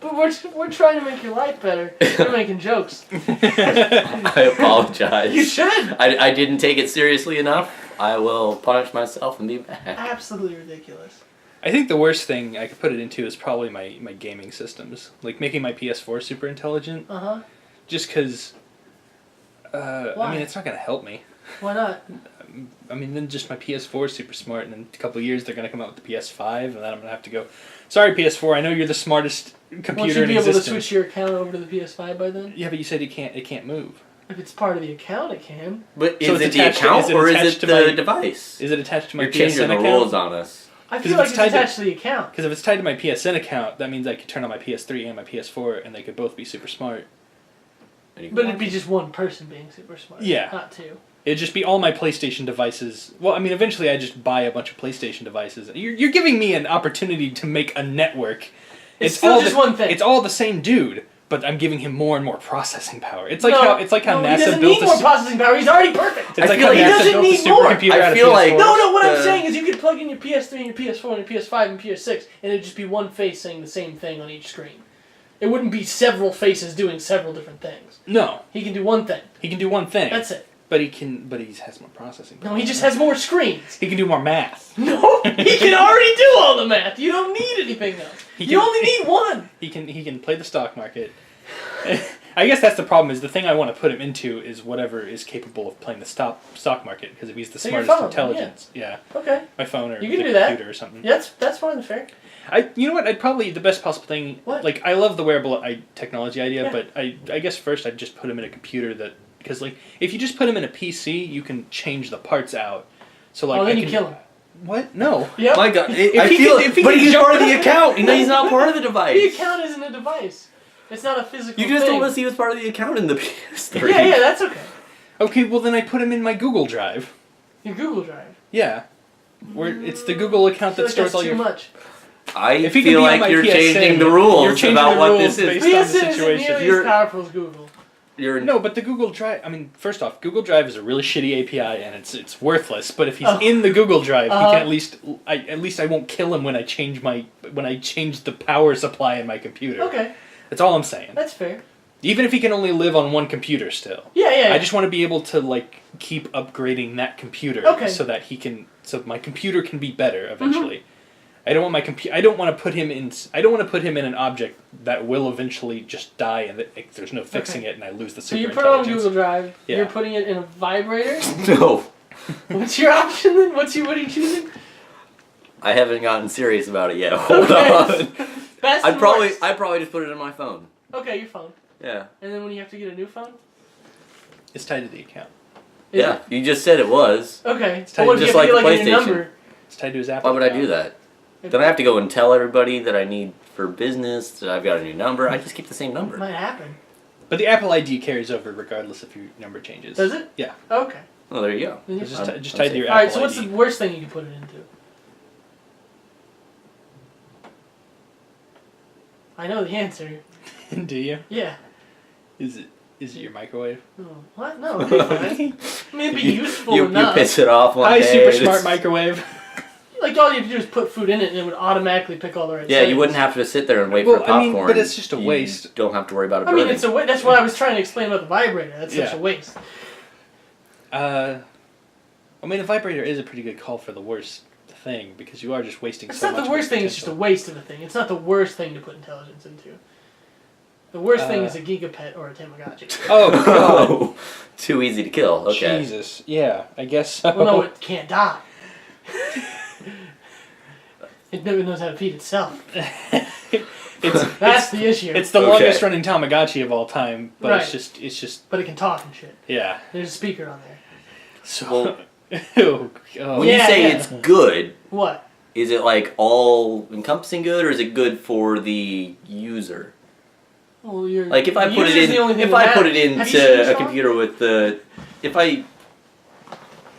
But we're trying to make your life better. We're making jokes. I apologize. You should. I didn't take it seriously enough. I will punish myself and be back. Absolutely ridiculous. I think the worst thing I could put it into is probably my gaming systems. Making my PS4 super intelligent. Uh-huh. Just because, Why? I mean, it's not going to help me. Why not? I mean, then just my PS4 is super smart, and in a couple of years they're going to come out with the PS5, and then I'm going to have to go, sorry PS4, I know you're the smartest computer in existence. Won't you be able to switch your account over to the PS5 by then? Yeah, but you said it can't move. If it's part of the account, it can. But is it the account or is it the device? Is it attached to my PSN account? You're changing the rules on us. I feel like it's attached to the account. Because if it's tied to my PSN account, that means I could turn on my PS3 and my PS4, and they could both be super smart. But it'd be just one person being super smart. Yeah. Not two. It'd just be all my PlayStation devices. Well, I mean, eventually I just buy a bunch of PlayStation devices. You're giving me an opportunity to make a network. It's still just one thing. It's all the same dude, but I'm giving him more and more processing power. It's like how NASA built he doesn't need more processing power. He's already perfect. It's like how NASA built a supercomputer out of PS4. No, what I'm saying is you could plug in your PS3 and your PS4 and your PS5 and PS6, and it'd just be one face saying the same thing on each screen. It wouldn't be several faces doing several different things. No. He can do one thing. He can do one thing. That's it. But he has more processing power. No, he just has more screens. He can do more math. No, he can already do all the math. You don't need anything else. You only need one. He can play the stock market. I guess that's the problem. Is the thing I want to put him into is whatever is capable of playing the stock market. Because if he's the smartest intelligence, yeah. Okay. My phone or you can the do computer that. or something. Yeah, that's more than fair. You know what? I'd probably the best possible thing. What? I love the wearable technology idea, but I guess first I'd just put him in a computer that because if you just put him in a PC, you can change the parts out. So then you kill him. What? No. Yep. My God, but he's part of the account. He's not part of the device. The account isn't a device. It's not a physical You just thing. told us he was part of the account in the PS3. Yeah, that's okay. Okay, well then I put him in my Google Drive. Your Google Drive. Yeah. Where it's the Google account that stores all too your... much. I If he feel can be on like my you're PSN, changing the rules you're changing about the what rules this is. based on the PSN situation. isn't nearly as powerful as Google. No, but the Google Drive... I mean, first off, Google Drive is a really shitty API, and it's worthless. But if he's in the Google Drive, he can at least I won't kill him when I change the power supply in my computer. Okay. That's all I'm saying. That's fair. Even if he can only live on one computer still. Yeah. I just want to be able to like keep upgrading that computer so that so my computer can be better eventually. Mm-hmm. I don't want I don't want to put him in an object that will eventually just die and there's no fixing it and I lose the super So you put it on Google Drive. Yeah. You're putting it in a vibrator? No. What's your option then? What are you choosing? I haven't gotten serious about it yet. Hold on. Best I'd probably worst. just put it in my phone. Okay, your phone. Yeah. And then when you have to get a new phone? It's tied to the account. Yeah, you just said it was. Okay. It's tied what if just you have to like get, the a new PlayStation. number? It's tied to his Apple Why would I account. do that? Then I have to go and tell everybody that I need for business that I've got a new number. I just keep the same It number. might happen. But the Apple ID carries over regardless if your number changes. Does it? Yeah. Okay. Oh, there you go. Then It's you're just, fine. just tied to your Apple Alright, so what's ID. the worst thing you can put it into? I know the answer. Do you? Yeah. Is it your microwave? Oh, what? No, it'd be fine. I mean, it'd be useful You enough. piss it off one Hi, day. super and smart it's- microwave. Like, all you have to do is put food in it and it would automatically pick all the right Yeah, settings. you wouldn't have to sit there and wait for Well, I mean, popcorn. but it's just a You waste. don't have to worry about it I mean, burning. it's a waste. That's what I was trying to explain about the vibrator. That's such Yeah. a waste. I mean, a vibrator is a pretty good call for the worst thing because you are just wasting It's so not much the worst thing, it's just a waste of a thing. It's not the worst thing to put intelligence into. The worst thing is a gigapet or a Tamagotchi. Oh, God. Oh, too easy to kill. Okay. Jesus. Yeah, I guess so. Well, no, it can't die. It never knows how to feed itself. That's the issue. It's the longest running Tamagotchi of all time, but Right. it's just But it can talk and shit. yeah. There's a speaker on there. So oh, When you say it's good, What? is it like all encompassing good, or is it good for the user? Well, you're, Like if I the put it user's in, the only thing if that I put it matters. Have you seen into a Tron? computer with the, if I put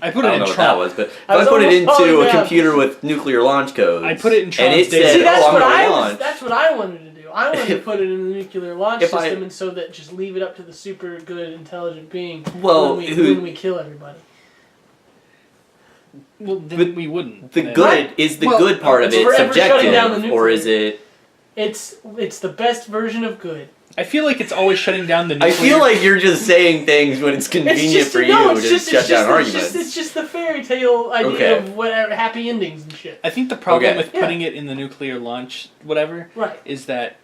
I it don't in know what Tron. that was, but if I was I put it almost into falling a down. computer with nuclear launch codes, I put it in Tron's and it data. said, See, that's "Oh, I'm what gonna I launch." was. That's what I wanted to do. I wanted to put it in the nuclear launch If I- system, and so that just leave it up to the super good intelligent being Well, when we kill everybody. Well, then But we wouldn't. The then. good is the Well, good part of it's it forever shutting down the subjective, or nuclear. is it? It's the best version of good. I feel like it's always shutting down the nuclear. I feel like you're just saying things when it's convenient for you to shut down arguments. It's just the fairy tale idea Okay. of whatever happy endings and shit. I think the problem Okay. with putting it in the nuclear launch whatever Right. is that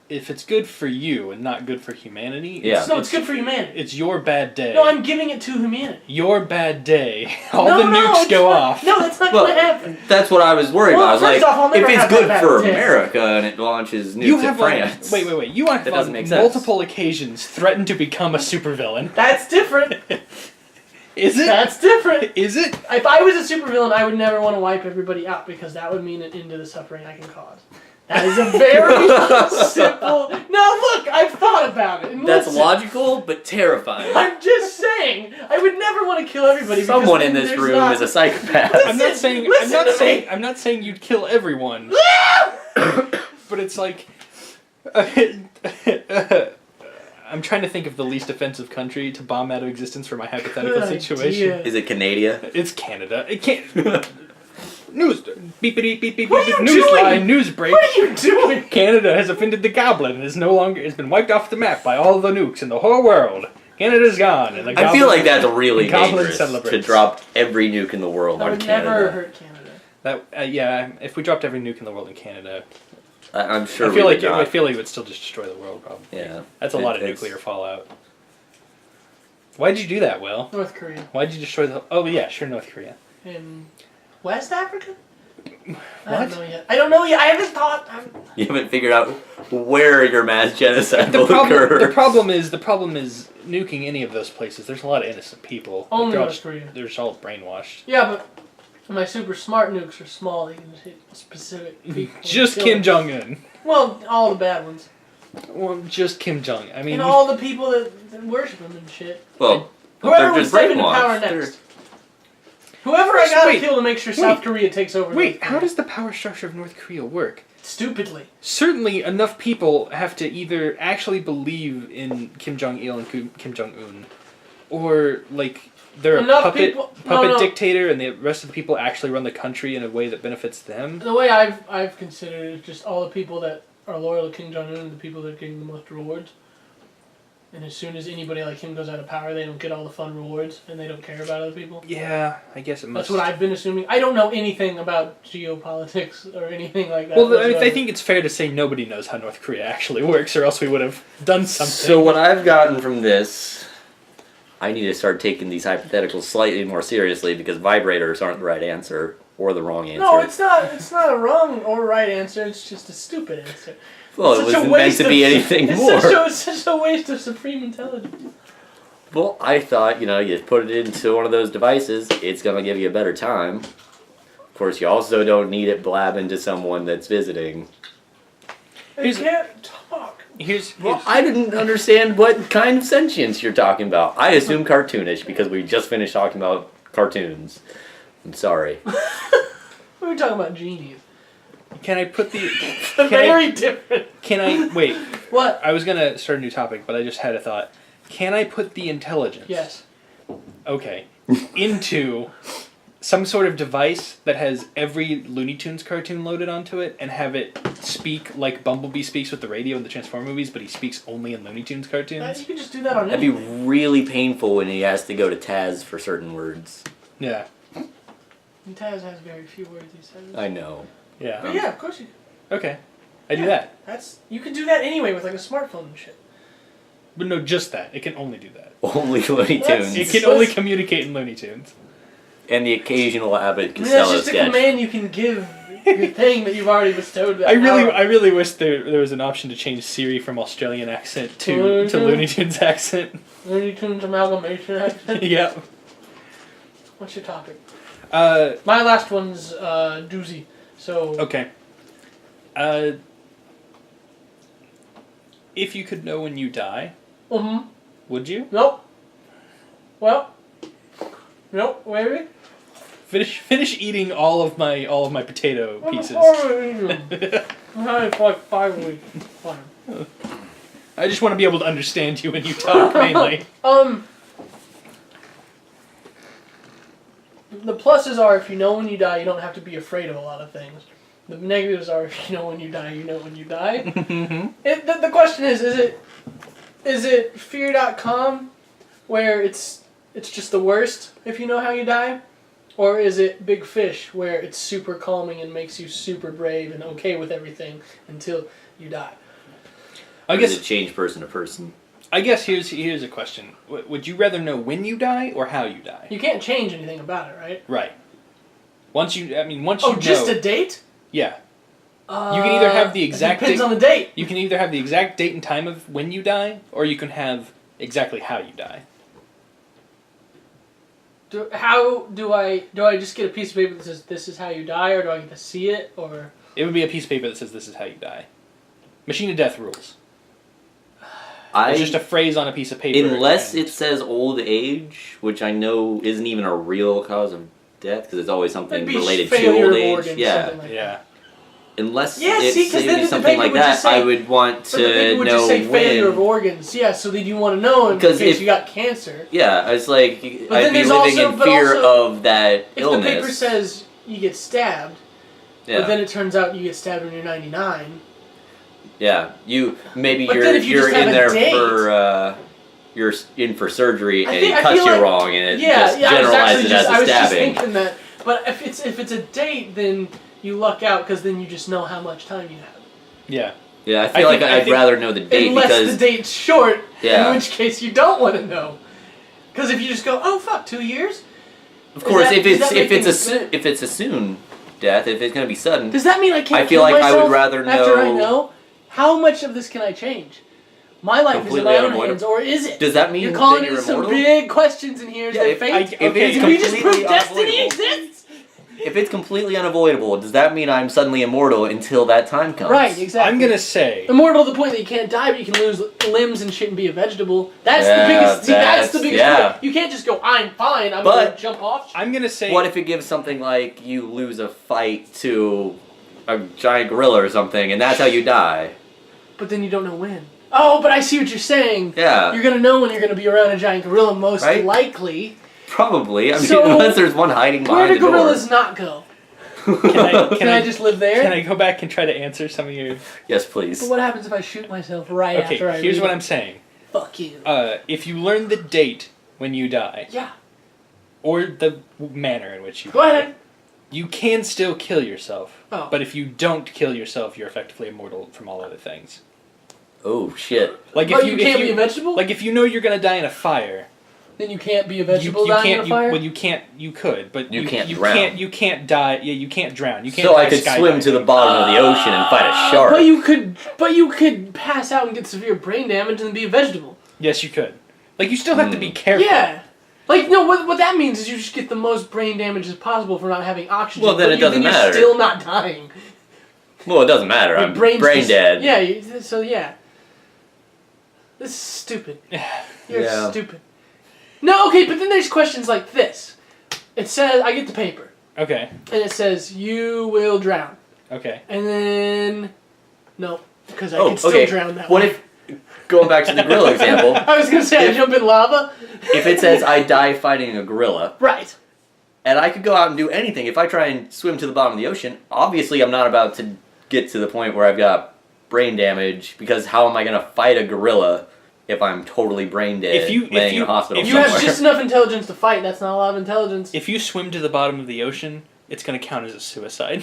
if it's good for you and not good for humanity, Yeah. No, it's good for humanity. it's your bad day. No, I'm giving it to humanity. Your bad day. All No, the no, nukes it's go not- off. No, that's not Well, going to happen. that's what I was worried Well, about. I was first like, off, I'll if never it's have good that for bad day. America and it launches nukes You at have France, wait. You have That on doesn't make sense. multiple occasions threatened to become a supervillain. That's different. Is it? That's different. Is it? If I was a supervillain, I would never want to wipe everybody out because that would mean an end to the suffering I can cause. That is a very simple. Now look, I've thought about it. And that's listen, logical but terrifying. I'm just saying, I would never want to kill everybody. Someone because in this there's room not- is a psychopath. I'm not saying. Listen to me. I'm not saying you'd kill everyone. But it's like. I'm trying to think of the least offensive country to bomb out of existence for my hypothetical Good situation. idea. Is it Canada? It's Canada. It can't. News. Beep beep beep beep What are beep. you News doing? line. News break. What are you doing? Canada has offended the goblin and is no longer has been wiped off the map by all the nukes in the whole world. Canada's gone. And the I feel like that's really Goblin dangerous to celebrates. drop every nuke in the world That on would Canada. never hurt Canada. That yeah. If we dropped every nuke in the world in Canada, I'm sure I feel we like would not. I feel like it would still just destroy the world. Probably. Yeah. That's a lot of It's- nuclear fallout. Why'd you do that, Will? North Korea. Why'd you destroy the? Oh yeah, sure, North Korea. In West Africa? I What? don't know yet. I don't know yet. I haven't thought. You haven't figured out where your mass genocide The will occur. problem is nuking any of those places. There's a lot of innocent people. Only They're all North just- Korea. They're just all brainwashed. Yeah, but my super smart nukes are small. They can just hit specific people. Just and Kim kill Jong Un. them. Well, all the bad ones. Well, just Kim Jong. I mean, And all the people that worship him and shit. Well, Whoever they're was just stepping to power brainwashed. next. Whoever I gotta kill to make sure South Korea takes over. Wait, how does the power structure of North Korea work? Stupidly. Certainly, enough people have to either actually believe in Kim Jong-il and Kim Jong-un, or like they're a puppet dictator, and the rest of the people actually run the country in a way that benefits them. The way I've considered it is just all the people that are loyal to Kim Jong-un are the people that are getting the most rewards. And as soon as anybody like him goes out of power, they don't get all the fun rewards, and they don't care about other people. Yeah, I guess it must. That's what I've been assuming. I don't know anything about geopolitics or anything like that. Well, I think it's fair to say nobody knows how North Korea actually works, or else we would have done something. So what I've gotten from this, I need to start taking these hypotheticals slightly more seriously, because vibrators aren't the right answer or the wrong answer. No, it's not. It's not a wrong or right answer. It's just a stupid answer. Well, it wasn't meant to be anything more. It's such a waste of supreme intelligence. Well, I thought, you put it into one of those devices, it's going to give you a better time. Of course, you also don't need it blabbing to someone that's visiting. You can't talk. Well, I didn't understand what kind of sentience you're talking about. I assume cartoonish, because we just finished talking about cartoons. I'm sorry. We were talking about genies. Can I put the... Very different. Can I... Wait. What? I was going to start a new topic, but I just had a thought. Can I put the intelligence... Yes. Okay. Into some sort of device that has every Looney Tunes cartoon loaded onto it, and have it speak like Bumblebee speaks with the radio in the Transformers movies, but he speaks only in Looney Tunes cartoons? You can just do that on That'd anything. be really painful when he has to go to Taz for certain words. Yeah. And Taz has very few words he says. I know. Yeah. But yeah, of course you can. Okay. I do that. You can do that anyway with like a smartphone and shit. But no, just that. It can only do that. Only Looney Tunes. It can only communicate in Looney Tunes. And the occasional Abbott I mean, Costello that's just sketch. a command you can give your thing that you've already bestowed. I really wish there was an option to change Siri from Australian accent to Looney Tunes accent. Looney Tunes amalgamation accent? Yeah. What's your topic? My last one's doozy. So okay. If you could know when you die, would you? Nope. Well, nope. Wait. Finish eating all of my potato pieces. I'm having for like 5 weeks. Fine. I just want to be able to understand you when you talk, mainly. The pluses are if you know when you die, you don't have to be afraid of a lot of things. The negatives are if you know when you die, you know when you die. The question is it fear.com where it's just the worst if you know how you die? Or is it Big Fish where it's super calming and makes you super brave and okay with everything until you die? I guess it change person to person. I guess here's a question. Would you rather know when you die or how you die? You can't change anything about it, right? Right. Once you know... just a date? Yeah. You can either have the exact depends on the date. You can either have the exact date and time of when you die, or you can have exactly how you die. Do I just get a piece of paper that says this is how you die, or do I get to see it, or? It would be a piece of paper that says this is how you die. Machine of death rules. It's just a phrase on a piece of paper. Unless it says old age, which I know isn't even a real cause of death, because it's always something related to old age. Organs, yeah. Unless it's something like that, I would want to know when. Just say failure of organs. Yeah, so then you want to know in case you got cancer. Yeah, it's like I'd be living in fear of that illness. If the paper says you get stabbed, but then it turns out you get stabbed when you're 99. Yeah, you're in there for you're in for surgery and it cuts you wrong and it just generalizes it as a stabbing. I was just thinking that, but if it's a date, then you luck out because then you just know how much time you have. Yeah. Yeah, I feel like I'd rather know the date unless the date's short, in which case you don't want to know. Because if you just go, oh fuck, 2 years. Of course, if it's a soon death, if it's gonna be sudden. Does that mean I can't? I feel like I would rather know. After I know, how much of this can I change? My life is in my own hands, or is it? Does that mean you're calling that you're some immortal? big questions in here? Is there fate? If it's we just prove completely destiny exists? if it's completely unavoidable, does that mean I'm suddenly immortal until that time comes? Right, exactly. I'm gonna say immortal to the point that you can't die, but you can lose limbs and shit and be a vegetable. That's the biggest. See, that's the biggest. Yeah. You can't just go, I'm fine. I'm gonna jump off. Shit. I'm gonna say. What if it gives something like you lose a fight to a giant gorilla or something, and that's how you die? But then you don't know when. Oh, but I see what you're saying. Yeah. You're gonna know when you're gonna be around a giant gorilla, most likely. Probably. I mean, So, unless there's one hiding behind where the do door. gorillas not go? Can I just live there? Can I go back and try to answer some of your? Yes, please. But what happens if I shoot myself right Okay, after I here's leave? what I'm saying. Fuck you. If you learn the date when you die, Yeah. or the manner in which you Go die, ahead. you can still kill yourself. Oh. But if you don't kill yourself, you're effectively immortal from all other things. Oh, shit. Like But if you can't be a vegetable? Like if you know you're gonna die in a fire. Then you can't be a vegetable you dying can't. in a fire? Well, you can't. You could, but You can't you drown. can't. You can't die. Yeah, you can't drown. You can't. So die I could swim to the bottom of the ocean and fight a shark. But you could pass out and get severe brain damage and be a vegetable. Yes, you could. Like you still have to be careful. Yeah. Like, no, what that means is you just get the most brain damage as possible for not having oxygen. Well, then but it doesn't you're matter. still not dying. Well, it doesn't matter. Your I'm brain's brain just- dead. Yeah, so yeah. This is stupid. You're Yeah. stupid. No, okay, but then there's questions like this. It says, I get the paper, Okay. and it says, you will drown. Okay. And then, no, because I Oh, can still okay. drown that What way. if, going back to the gorilla example, I was going to say I jump in lava. if it says I die fighting a gorilla, Right. and I could go out and do anything, if I try and swim to the bottom of the ocean, obviously I'm not about to get to the point where I've got brain damage, because how am I going to fight a gorilla if I'm totally brain dead, laying in a hospital If you somewhere? have just enough intelligence to fight, that's not a lot of intelligence. If you swim to the bottom of the ocean, it's gonna count as a suicide.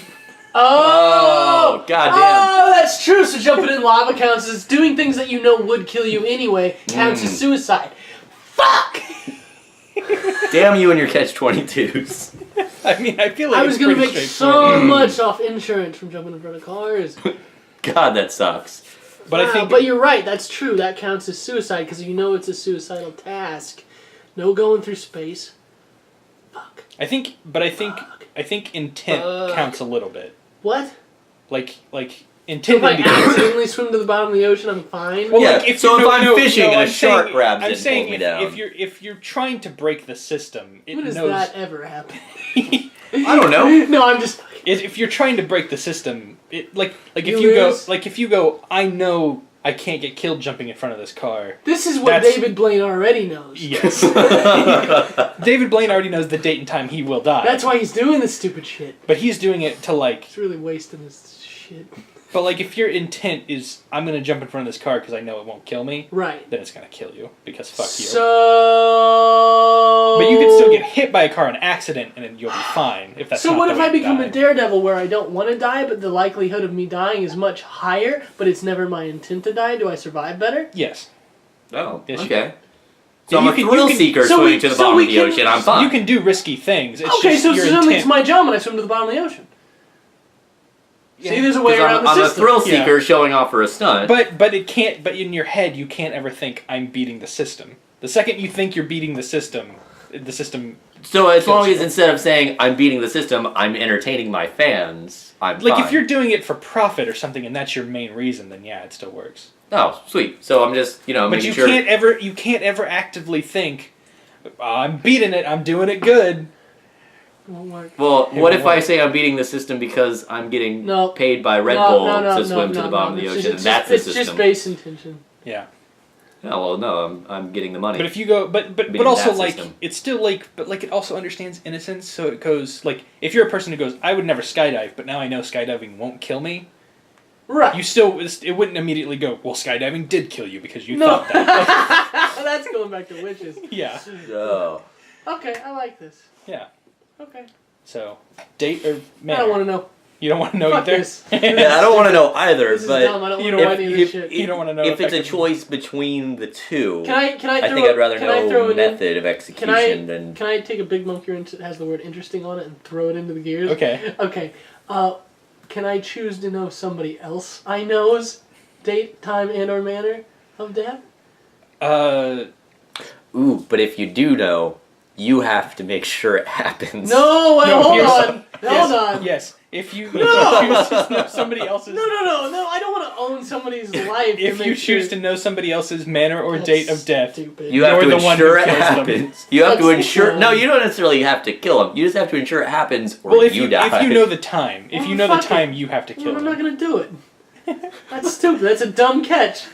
Oh! goddamn. Oh, that's true. So jumping in lava counts as doing things that you know would kill you anyway. Counts as suicide. Fuck! Damn you and your catch-22s. I mean, I feel like I was it's gonna pretty make straightforward. so much off insurance from jumping in front of cars. God, that sucks. But I think. But you're right. That's true. That counts as suicide because you know it's a suicidal task. No going through space. Fuck. I think intent Fuck. counts a little bit. What? Like If intent I indicates. accidentally swim to the bottom of the ocean, I'm fine. Well, Yeah, like, so if I'm fishing and a I'm shark saying- grabs it I'm and saying pulls me down. if you're trying to break the system, it when does knows. that ever happen? I don't know. No, I'm just. If you're trying to break the system, it like if You you lose. go like if you go, I know I can't get killed jumping in front of this car. This is what That's- David Blaine already knows. Yes. David Blaine already knows the date and time he will die. That's why he's doing this stupid shit. But he's doing it to like. He's really wasting his shit. But like, if your intent is I'm gonna jump in front of this car because I know it won't kill me, Right. then it's gonna kill you because fuck you. So. But you can still get hit by a car in an accident and then you'll be fine if that's. So not what the if way I you become die. a daredevil where I don't want to die, but the likelihood of me dying is much higher, but it's never my intent to die? Do I survive better? Yes. Oh, Yes, you okay. Yeah, So I'm you a can- thrill you can- seeker so swimming we- to the so bottom we of the can- ocean. I'm fine. You can do risky things. It's Okay, just so your suddenly intent. it's my job when I swim to the bottom of the ocean. Yeah. See, there's a way 'Cause around the I'm a system. thrill Yeah. seeker showing off for a stunt. But it can't. But in your head, you can't ever think I'm beating the system. The second you think you're beating the system. So as long kills as you. instead of saying I'm beating the system, I'm entertaining my fans, I'm Like fine. if you're doing it for profit or something, and that's your main reason, then yeah, it still works. Oh, sweet. So I'm just, But making you sure. can't ever actively think, I'm beating it. I'm doing it good. It won't work. Well, It what won't if I work. say I'm beating the system because I'm getting No. paid by Red No, Bull no, no, to swim to the bottom of the It's ocean, just- and that's the it's system? just base intention. Yeah. No, well, no, I'm getting the money. But if you go, but Beating also that like system. it's still like, but like it also understands innocence. So it goes like if you're a person who goes, I would never skydive, but now I know skydiving won't kill me. Right. You still, it wouldn't immediately go, well, skydiving did kill you because you No. thought that. That's going back to witches. Yeah. Oh. Okay, I like this. Yeah. Okay. So, date or man? I don't want to know. You don't want to know Fuck either? this. Yeah, I don't want to know either, This is but dumb. I don't you want to know don't- any of this shit. You don't want to know if it's a effectively. choice between the two, Can I I throw think I'd rather can I throw know it in? method of execution than... Can I take a big monkey wrench that has the word interesting on it and throw it into the gears? Okay. Okay. Can I choose to know somebody else I know's date, time, and or manner of death? Ooh, but if you do know, you have to make sure it happens. No, wait, No, hold here's- on. Hold on. Yes. If you choose No. to know somebody else's... No, I don't want to own somebody's life. If you choose to know somebody else's manner or That's date of death, stupid. You have You're to the one ensure who it kills them. happens. You have to That's ensure. dumb. No, you don't necessarily have to kill him. You just have to ensure it happens, or well, if you you die. know the time, if Well, you know the fuck it. time, you have to kill I'm them. not gonna do it. That's stupid. That's a dumb catch.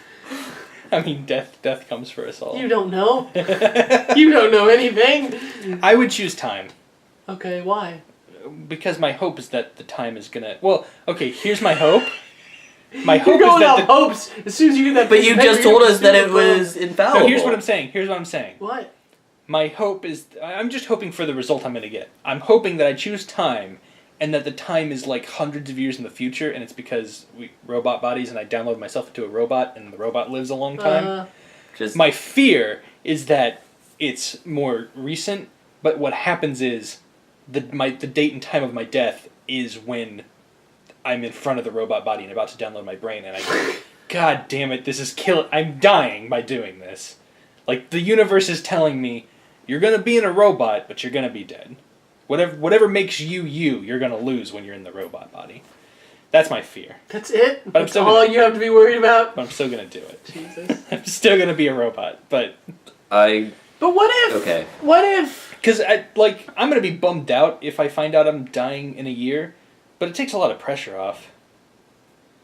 I mean, death comes for us all. You don't know. You don't know anything. I would choose time. Okay, why? Because my hope is that the time is gonna... Well, okay, here's my hope. My You're hope going is off that hopes. As soon as you get that But piece you of paper, just told you're us that it stupid, was No, infallible. here's what I'm saying. What? My hope is... I'm just hoping for the result I'm gonna get. I'm hoping that I choose time, and that the time is like hundreds of years in the future, and it's because we robot bodies, and I download myself into a robot, and the robot lives a long time. Just My fear is that it's more recent, but what happens is the date and time of my death is when I'm in front of the robot body and about to download my brain, and I go, God damn it, this is I'm dying by doing this. Like, the universe is telling me, you're gonna be in a robot, but you're gonna be dead. Whatever makes you're gonna lose when you're in the robot body. That's my fear. That's it? But I'm That's still all gonna- you have to be worried about? But I'm still gonna do it. Jesus. I'm still gonna be a robot, but... I But what if... okay. What if... Because, I'm going to be bummed out if I find out I'm dying in a year, but it takes a lot of pressure off.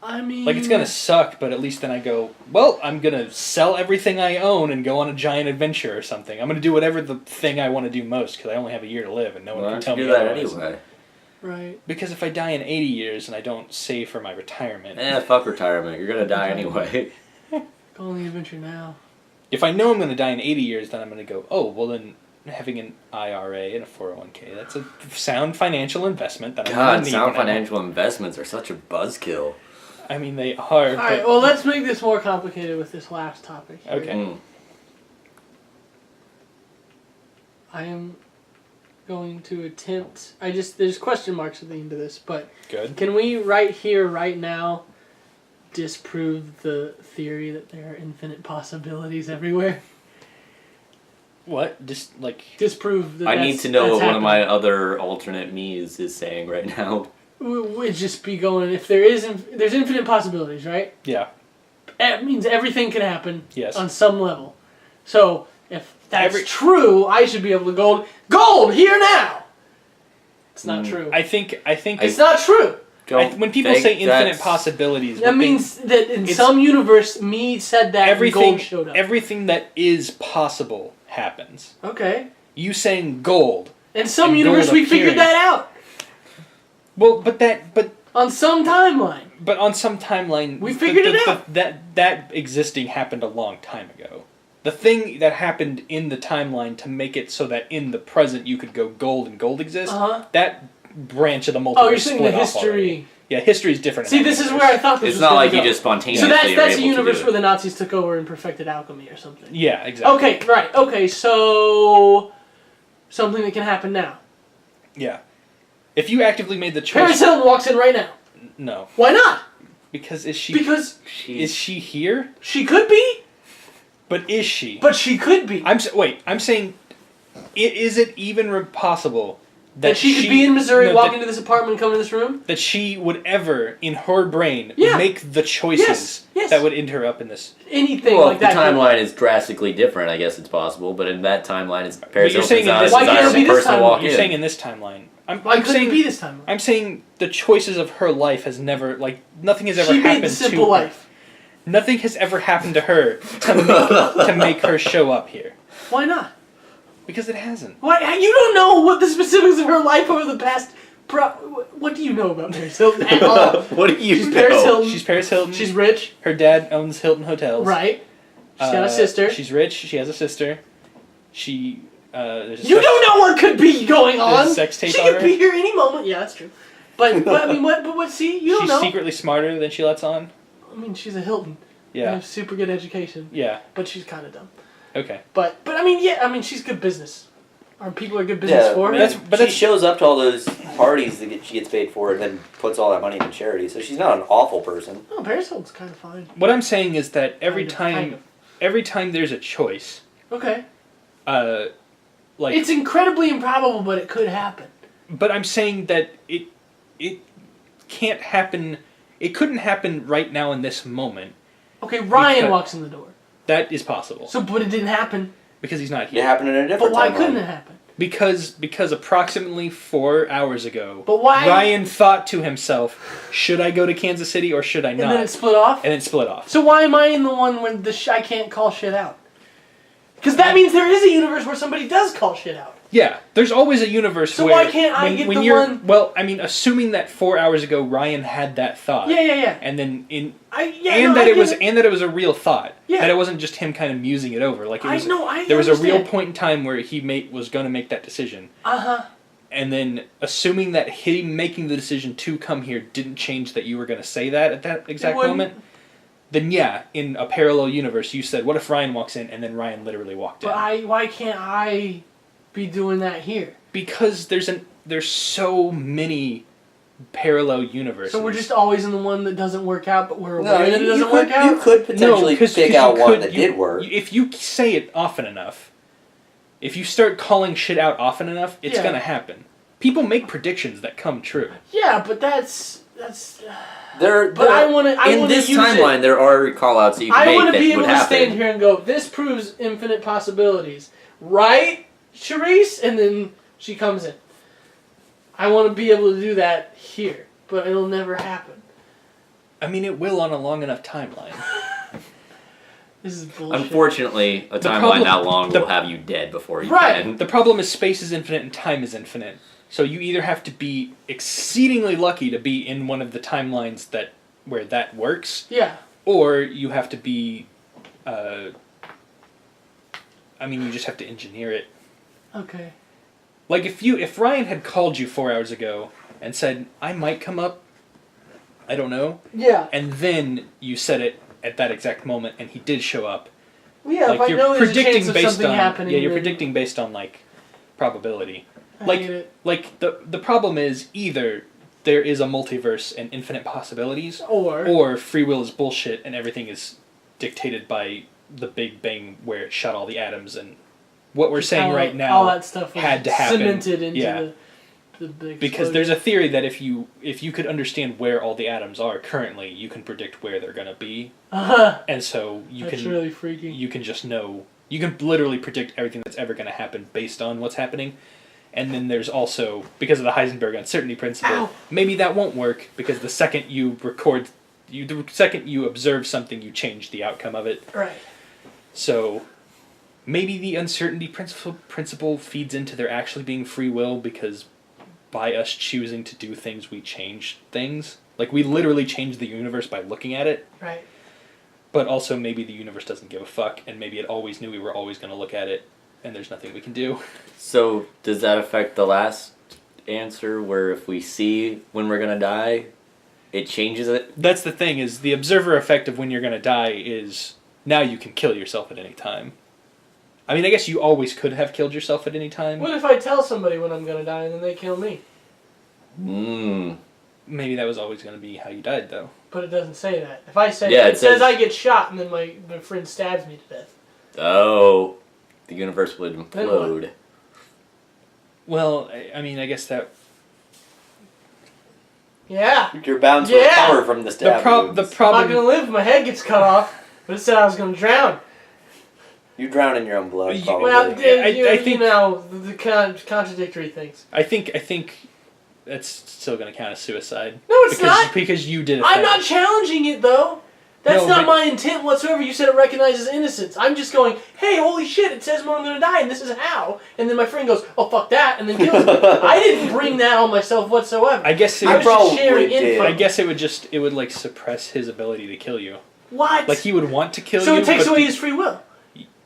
I mean... Like, it's going to suck, but at least then I go, well, I'm going to sell everything I own and go on a giant adventure or something. I'm going to do whatever the thing I want to do most, because I only have a year to live, and no one Why can don't tell you me do that otherwise. anyway? Right. Because if I die in 80 years and I don't save for my retirement... Fuck retirement. You're gonna die anyway. Go on the adventure now. If I know I'm going to die in 80 years, then I'm going to go, oh, well then... Having an IRA and a 401k, that's a sound financial investment that I'm God, going to need. sound financial investments are such a buzzkill. I mean, they are. Alright, well, let's make this more complicated with this last topic. Here. Okay. I am going to attempt... There's question marks at the end of this, but... Good. Can we, right here, right now, disprove the theory that there are infinite possibilities everywhere? What? Just, like... Disprove that I that's, need to know that's what one of my happening. other alternate me's is saying right now. We'd just be going, if there's infinite possibilities, right? Yeah. It means everything can happen Yes. on some level. So, if that's true, I should be able to gold here now! It's not true. I think it's not true! when people say infinite possibilities... That means that in some universe, me said that and gold showed up. Everything that is possible happens. Okay. You saying gold. In some and universe, gold we figured appearing. that out! Well, On some timeline. But on some timeline... We figured it out! That existing happened a long time ago. The thing that happened in the timeline to make it so that in the present you could go gold and gold exists, that branch of the multiverse Oh, you're saying the split off history... already. Yeah, history's different. See, this is where I thought this It's was not gonna like go. you just spontaneously So that's are a able to universe do where it. the Nazis took over and perfected alchemy or something. Yeah, exactly. Okay, right. Okay, so... Something that can happen now. Yeah. If you actively made the choice... Paris Hilton walks in right now. No. Why not? Because is she... Because... Is she here? She could be. But is she? But she could be. I'm saying... Is it even possible... That she could be in Missouri, walk that, into this apartment, come in this room? That she would ever, in her brain, Yeah. make the choices Yes. that would end her up in this. Anything Well, like if the that. timeline is drastically different, I guess it's possible. But in that timeline, it's Paris you're saying Hilton's in not this- a Why can't it be desirable this person to timeline? walk You're in. saying in this timeline. Why couldn't it be this time? I'm saying the choices of her life has never, nothing has ever She happened made the simple to life. her. Nothing has ever happened to her to make her show up here. Why not? Because it hasn't. Why? You don't know what the specifics of her life over the past... What do you know about Paris Hilton at all? What do you She's know? Paris Hilton. She's Paris Hilton. She's rich. Her dad owns Hilton Hotels. Right. She's got a sister. She's rich. She has a sister. She... there's a You don't know what could be going on. There's a sex tape she on could her. be here any moment. Yeah, that's true. But I mean, what? See, you don't She's know. secretly smarter than she lets on. I mean, she's a Hilton. Yeah. And has super good education. Yeah. But she's kind of dumb. Okay. But I mean, yeah. I mean, she's good business. Our people are good business for her. She shows up to all those parties that she gets paid for and then puts all that money into charity. So she's not an awful person. Oh, Paris Hilton's kind of fine. What I'm saying is that every Kind of. time there's a choice, Okay. Like, it's incredibly improbable, but it could happen. But I'm saying that it can't happen. It couldn't happen right now in this moment. Okay, Ryan walks in the door. That is possible. So, but it didn't happen. Because he's not here. It happened in a different But why timeline. couldn't it happen? Because approximately 4 hours ago, But why? Ryan thought to himself, should I go to Kansas City or should I not? And then it split off? And it split off. So why am I in the one when I can't call shit out? Because that means there is a universe where somebody does call shit out. Yeah, there's always a universe so where... why can't I get the one... Well, I mean, assuming that 4 hours ago Ryan had that thought. Yeah. And then that it was a real thought. Yeah. That it wasn't just him kind of musing it over. Like, it was, I there was a real understand. point in time where he was going to make that decision. Uh-huh. And then, assuming that him making the decision to come here didn't change that you were going to say that at that exact moment, then yeah, in a parallel universe, you said, what if Ryan walks in, and then Ryan literally walked in? But why can't I be doing that here? Because there's so many parallel universes. So we're just always in the one that doesn't work out, but we're aware that it doesn't work out? You could potentially pick out one that did work. If you say it often enough, if you start calling shit out often enough, it's going to happen. People make predictions that come true. Yeah, but that's... I want to. In this timeline, there are call-outs that you can make that would happen. I want to be able to stand here and go, this proves infinite possibilities. Right, Charisse? And then she comes in. I want to be able to do that here, but it'll never happen. I mean, it will on a long enough timeline. This is bullshit. Unfortunately, a timeline that long will have you dead before you can. The problem is space is infinite and time is infinite. So you either have to be exceedingly lucky to be in one of the timelines where that works. Yeah. Or you have to be... you just have to engineer it. Okay. Like, if Ryan had called you 4 hours ago and said, I might come up, I don't know. Yeah. And then you said it at that exact moment and he did show up. Yeah, like, if I know there's a chance of something happening. Yeah, you're predicting based on, like, probability. Like the problem is either there is a multiverse and infinite possibilities, or free will is bullshit and everything is dictated by the Big Bang where it shut all the atoms, and what we're saying right now all that stuff had to happen. Cemented into the big because explosion. there's a theory that if you could understand where all the atoms are currently, you can predict where they're gonna be, and so That's really freaky. You can just know, you can literally predict everything that's ever gonna happen based on what's happening. And then there's also, because of the Heisenberg uncertainty principle, maybe that won't work because the second you observe something, you change the outcome of it. Right. So maybe the uncertainty principle feeds into there actually being free will because by us choosing to do things, we change things. Like, we literally change the universe by looking at it. Right. But also maybe the universe doesn't give a fuck, and maybe it always knew we were always going to look at it. And there's nothing we can do. So, does that affect the last answer, where if we see when we're gonna die, it changes it? That's the thing, is the observer effect of when you're gonna die is, now you can kill yourself at any time. I mean, I guess you always could have killed yourself at any time. What if I tell somebody when I'm gonna die and then they kill me? Maybe that was always gonna be how you died, though. But it doesn't say that. If I say it says I get shot and then my friend stabs me to death. Oh. The universe would implode. Well, I mean, I guess that... Yeah. You're bound to recover from the stab wounds. The problem... I'm not going to live if my head gets cut off, but it said I was going to drown. You drown in your own blood, probably. Well, I think, the contradictory things. I think that's still going to count as suicide. No, it's not. Because you did it. I'm not challenging it, though. That's not my intent whatsoever. You said it recognizes innocence. I'm just going, hey, holy shit, it says when I'm going to die, and this is how. And then my friend goes, oh, fuck that, and then kills me. I didn't bring that on myself whatsoever. I guess I was just sharing info. I guess it would like suppress his ability to kill you. What? Like, he would want to kill you. So it takes away his free will.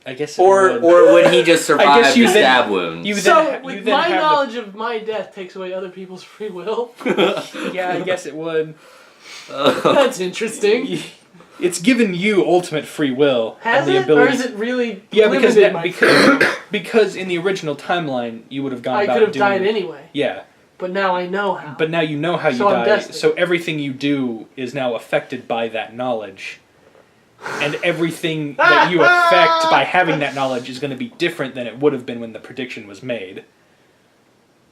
I guess or would he just survive the stab wounds? So my knowledge of my death takes away other people's free will? Yeah, I guess it would. That's interesting. It's given you ultimate free will. Has and the it? ability... Or is it really because in the original timeline, you would have gone about doing... I could have died anyway. Yeah. But now I know how. But now you know how you die. So everything you do is now affected by that knowledge. and everything that you affect by having that knowledge is going to be different than it would have been when the prediction was made.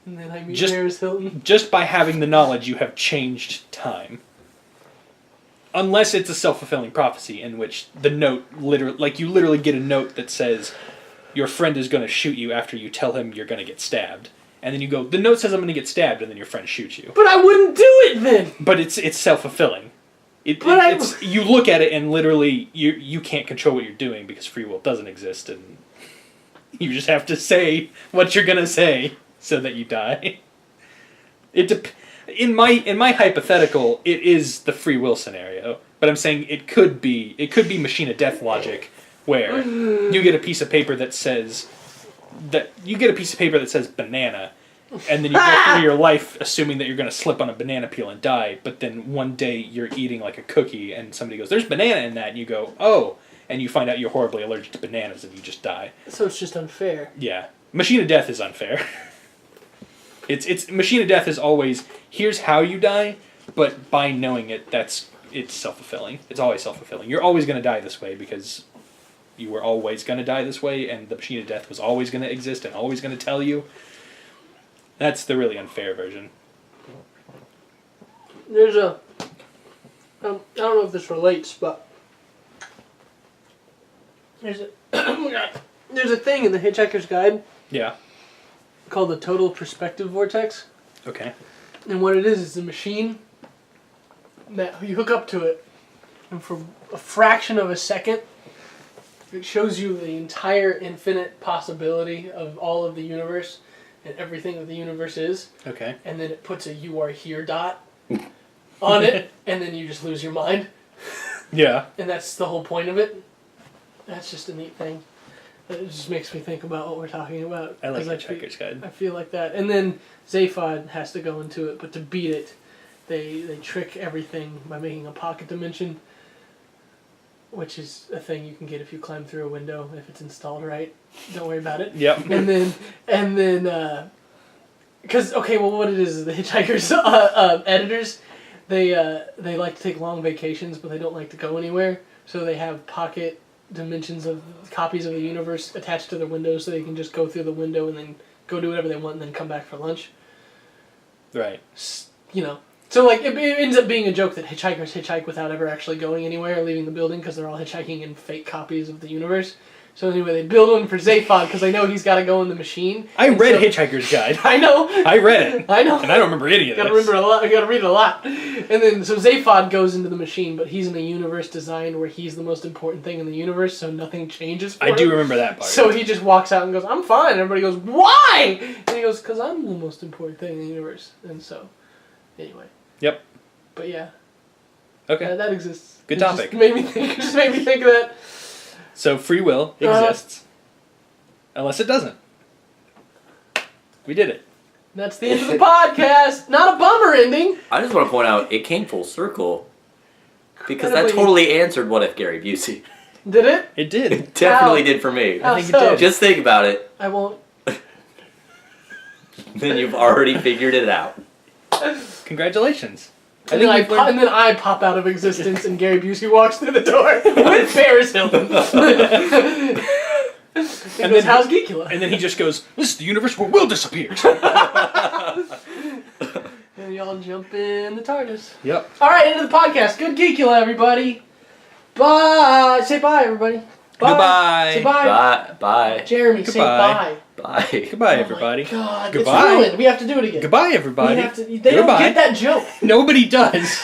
And then I meet Paris Hilton. Just by having the knowledge, you have changed time. Unless it's a self-fulfilling prophecy in which the note you literally get a note that says your friend is going to shoot you after you tell him you're going to get stabbed. And then you go, the note says I'm going to get stabbed, and then your friend shoots you. But I wouldn't do it then! But it's self-fulfilling. You look at it and literally you can't control what you're doing because free will doesn't exist, and you just have to say what you're going to say so that you die. In my hypothetical, it is the free will scenario, but I'm saying it could be machine of death logic, where you get a piece of paper that says banana, and then you go through your life assuming that you're going to slip on a banana peel and die, but then one day you're eating like a cookie and somebody goes, "There's banana in that," and you go, "Oh," and you find out you're horribly allergic to bananas and you just die. So it's just unfair. Yeah, machine of death is unfair. It's machine of death is always, here's how you die, but by knowing it, it's self-fulfilling. It's always self-fulfilling. You're always going to die this way because you were always going to die this way, and the machine of death was always going to exist and always going to tell you. That's the really unfair version. There's I don't know if this relates, but there's a thing in the Hitchhiker's Guide. Yeah. Called the total perspective vortex. Okay. And what it is a machine that you hook up to it, and for a fraction of a second, it shows you the entire infinite possibility of all of the universe and everything that the universe is. Okay. And then it puts a "you are here" dot on it, and then you just lose your mind. Yeah. And that's the whole point of it. That's just a neat thing. It just makes me think about what we're talking about. I like Hitchhiker's Guide. I feel like that. And then Zaphod has to go into it, but to beat it, they trick everything by making a pocket dimension, which is a thing you can get if you climb through a window, if it's installed right. Don't worry about it. Yep. And then, because, okay, well, what it is the Hitchhiker's editors, they like to take long vacations, but they don't like to go anywhere, so they have pocket dimensions of copies of the universe attached to their windows so they can just go through the window and then go do whatever they want and then come back for lunch. Right. You know. So, like, it ends up being a joke that hitchhikers hitchhike without ever actually going anywhere or leaving the building because they're all hitchhiking in fake copies of the universe. So anyway, they build one for Zaphod because they know he's got to go in the machine. I read Hitchhiker's Guide. I know. I read it. I know. And I don't remember any of this. You gotta read it a lot. And then, so Zaphod goes into the machine, but he's in a universe designed where he's the most important thing in the universe, so nothing changes for him. I do remember that part. So he just walks out and goes, "I'm fine." And everybody goes, "Why?" And he goes, "Because I'm the most important thing in the universe." And so, anyway. Yep. But yeah. Okay. That exists. Good topic. It just made me think of that. So free will exists. Unless it doesn't. We did it. That's the end of the podcast. Not a bummer ending. I just want to point out, it came full circle. Because that totally answered What If Gary Busey. Did it? It did. It definitely did for me. How I think it did. Just think about it. I won't. Then you've already figured it out. Congratulations. And then I pop out of existence and Gary Busey walks through the door with Paris Hilton. And then, how's Geekula? And then he just goes, "This is the universe where Will disappears." And y'all jump in the TARDIS. Yep. Alright, end of the podcast. Good Geekula, everybody. Bye. Say bye, everybody. Bye. Goodbye. Say bye. Bye. Bye. Jeremy, Goodbye. say bye. Bye. Goodbye, Oh everybody. my God, Goodbye. it's ruined. We have to do it again. Goodbye, everybody. They don't get that joke. Nobody does.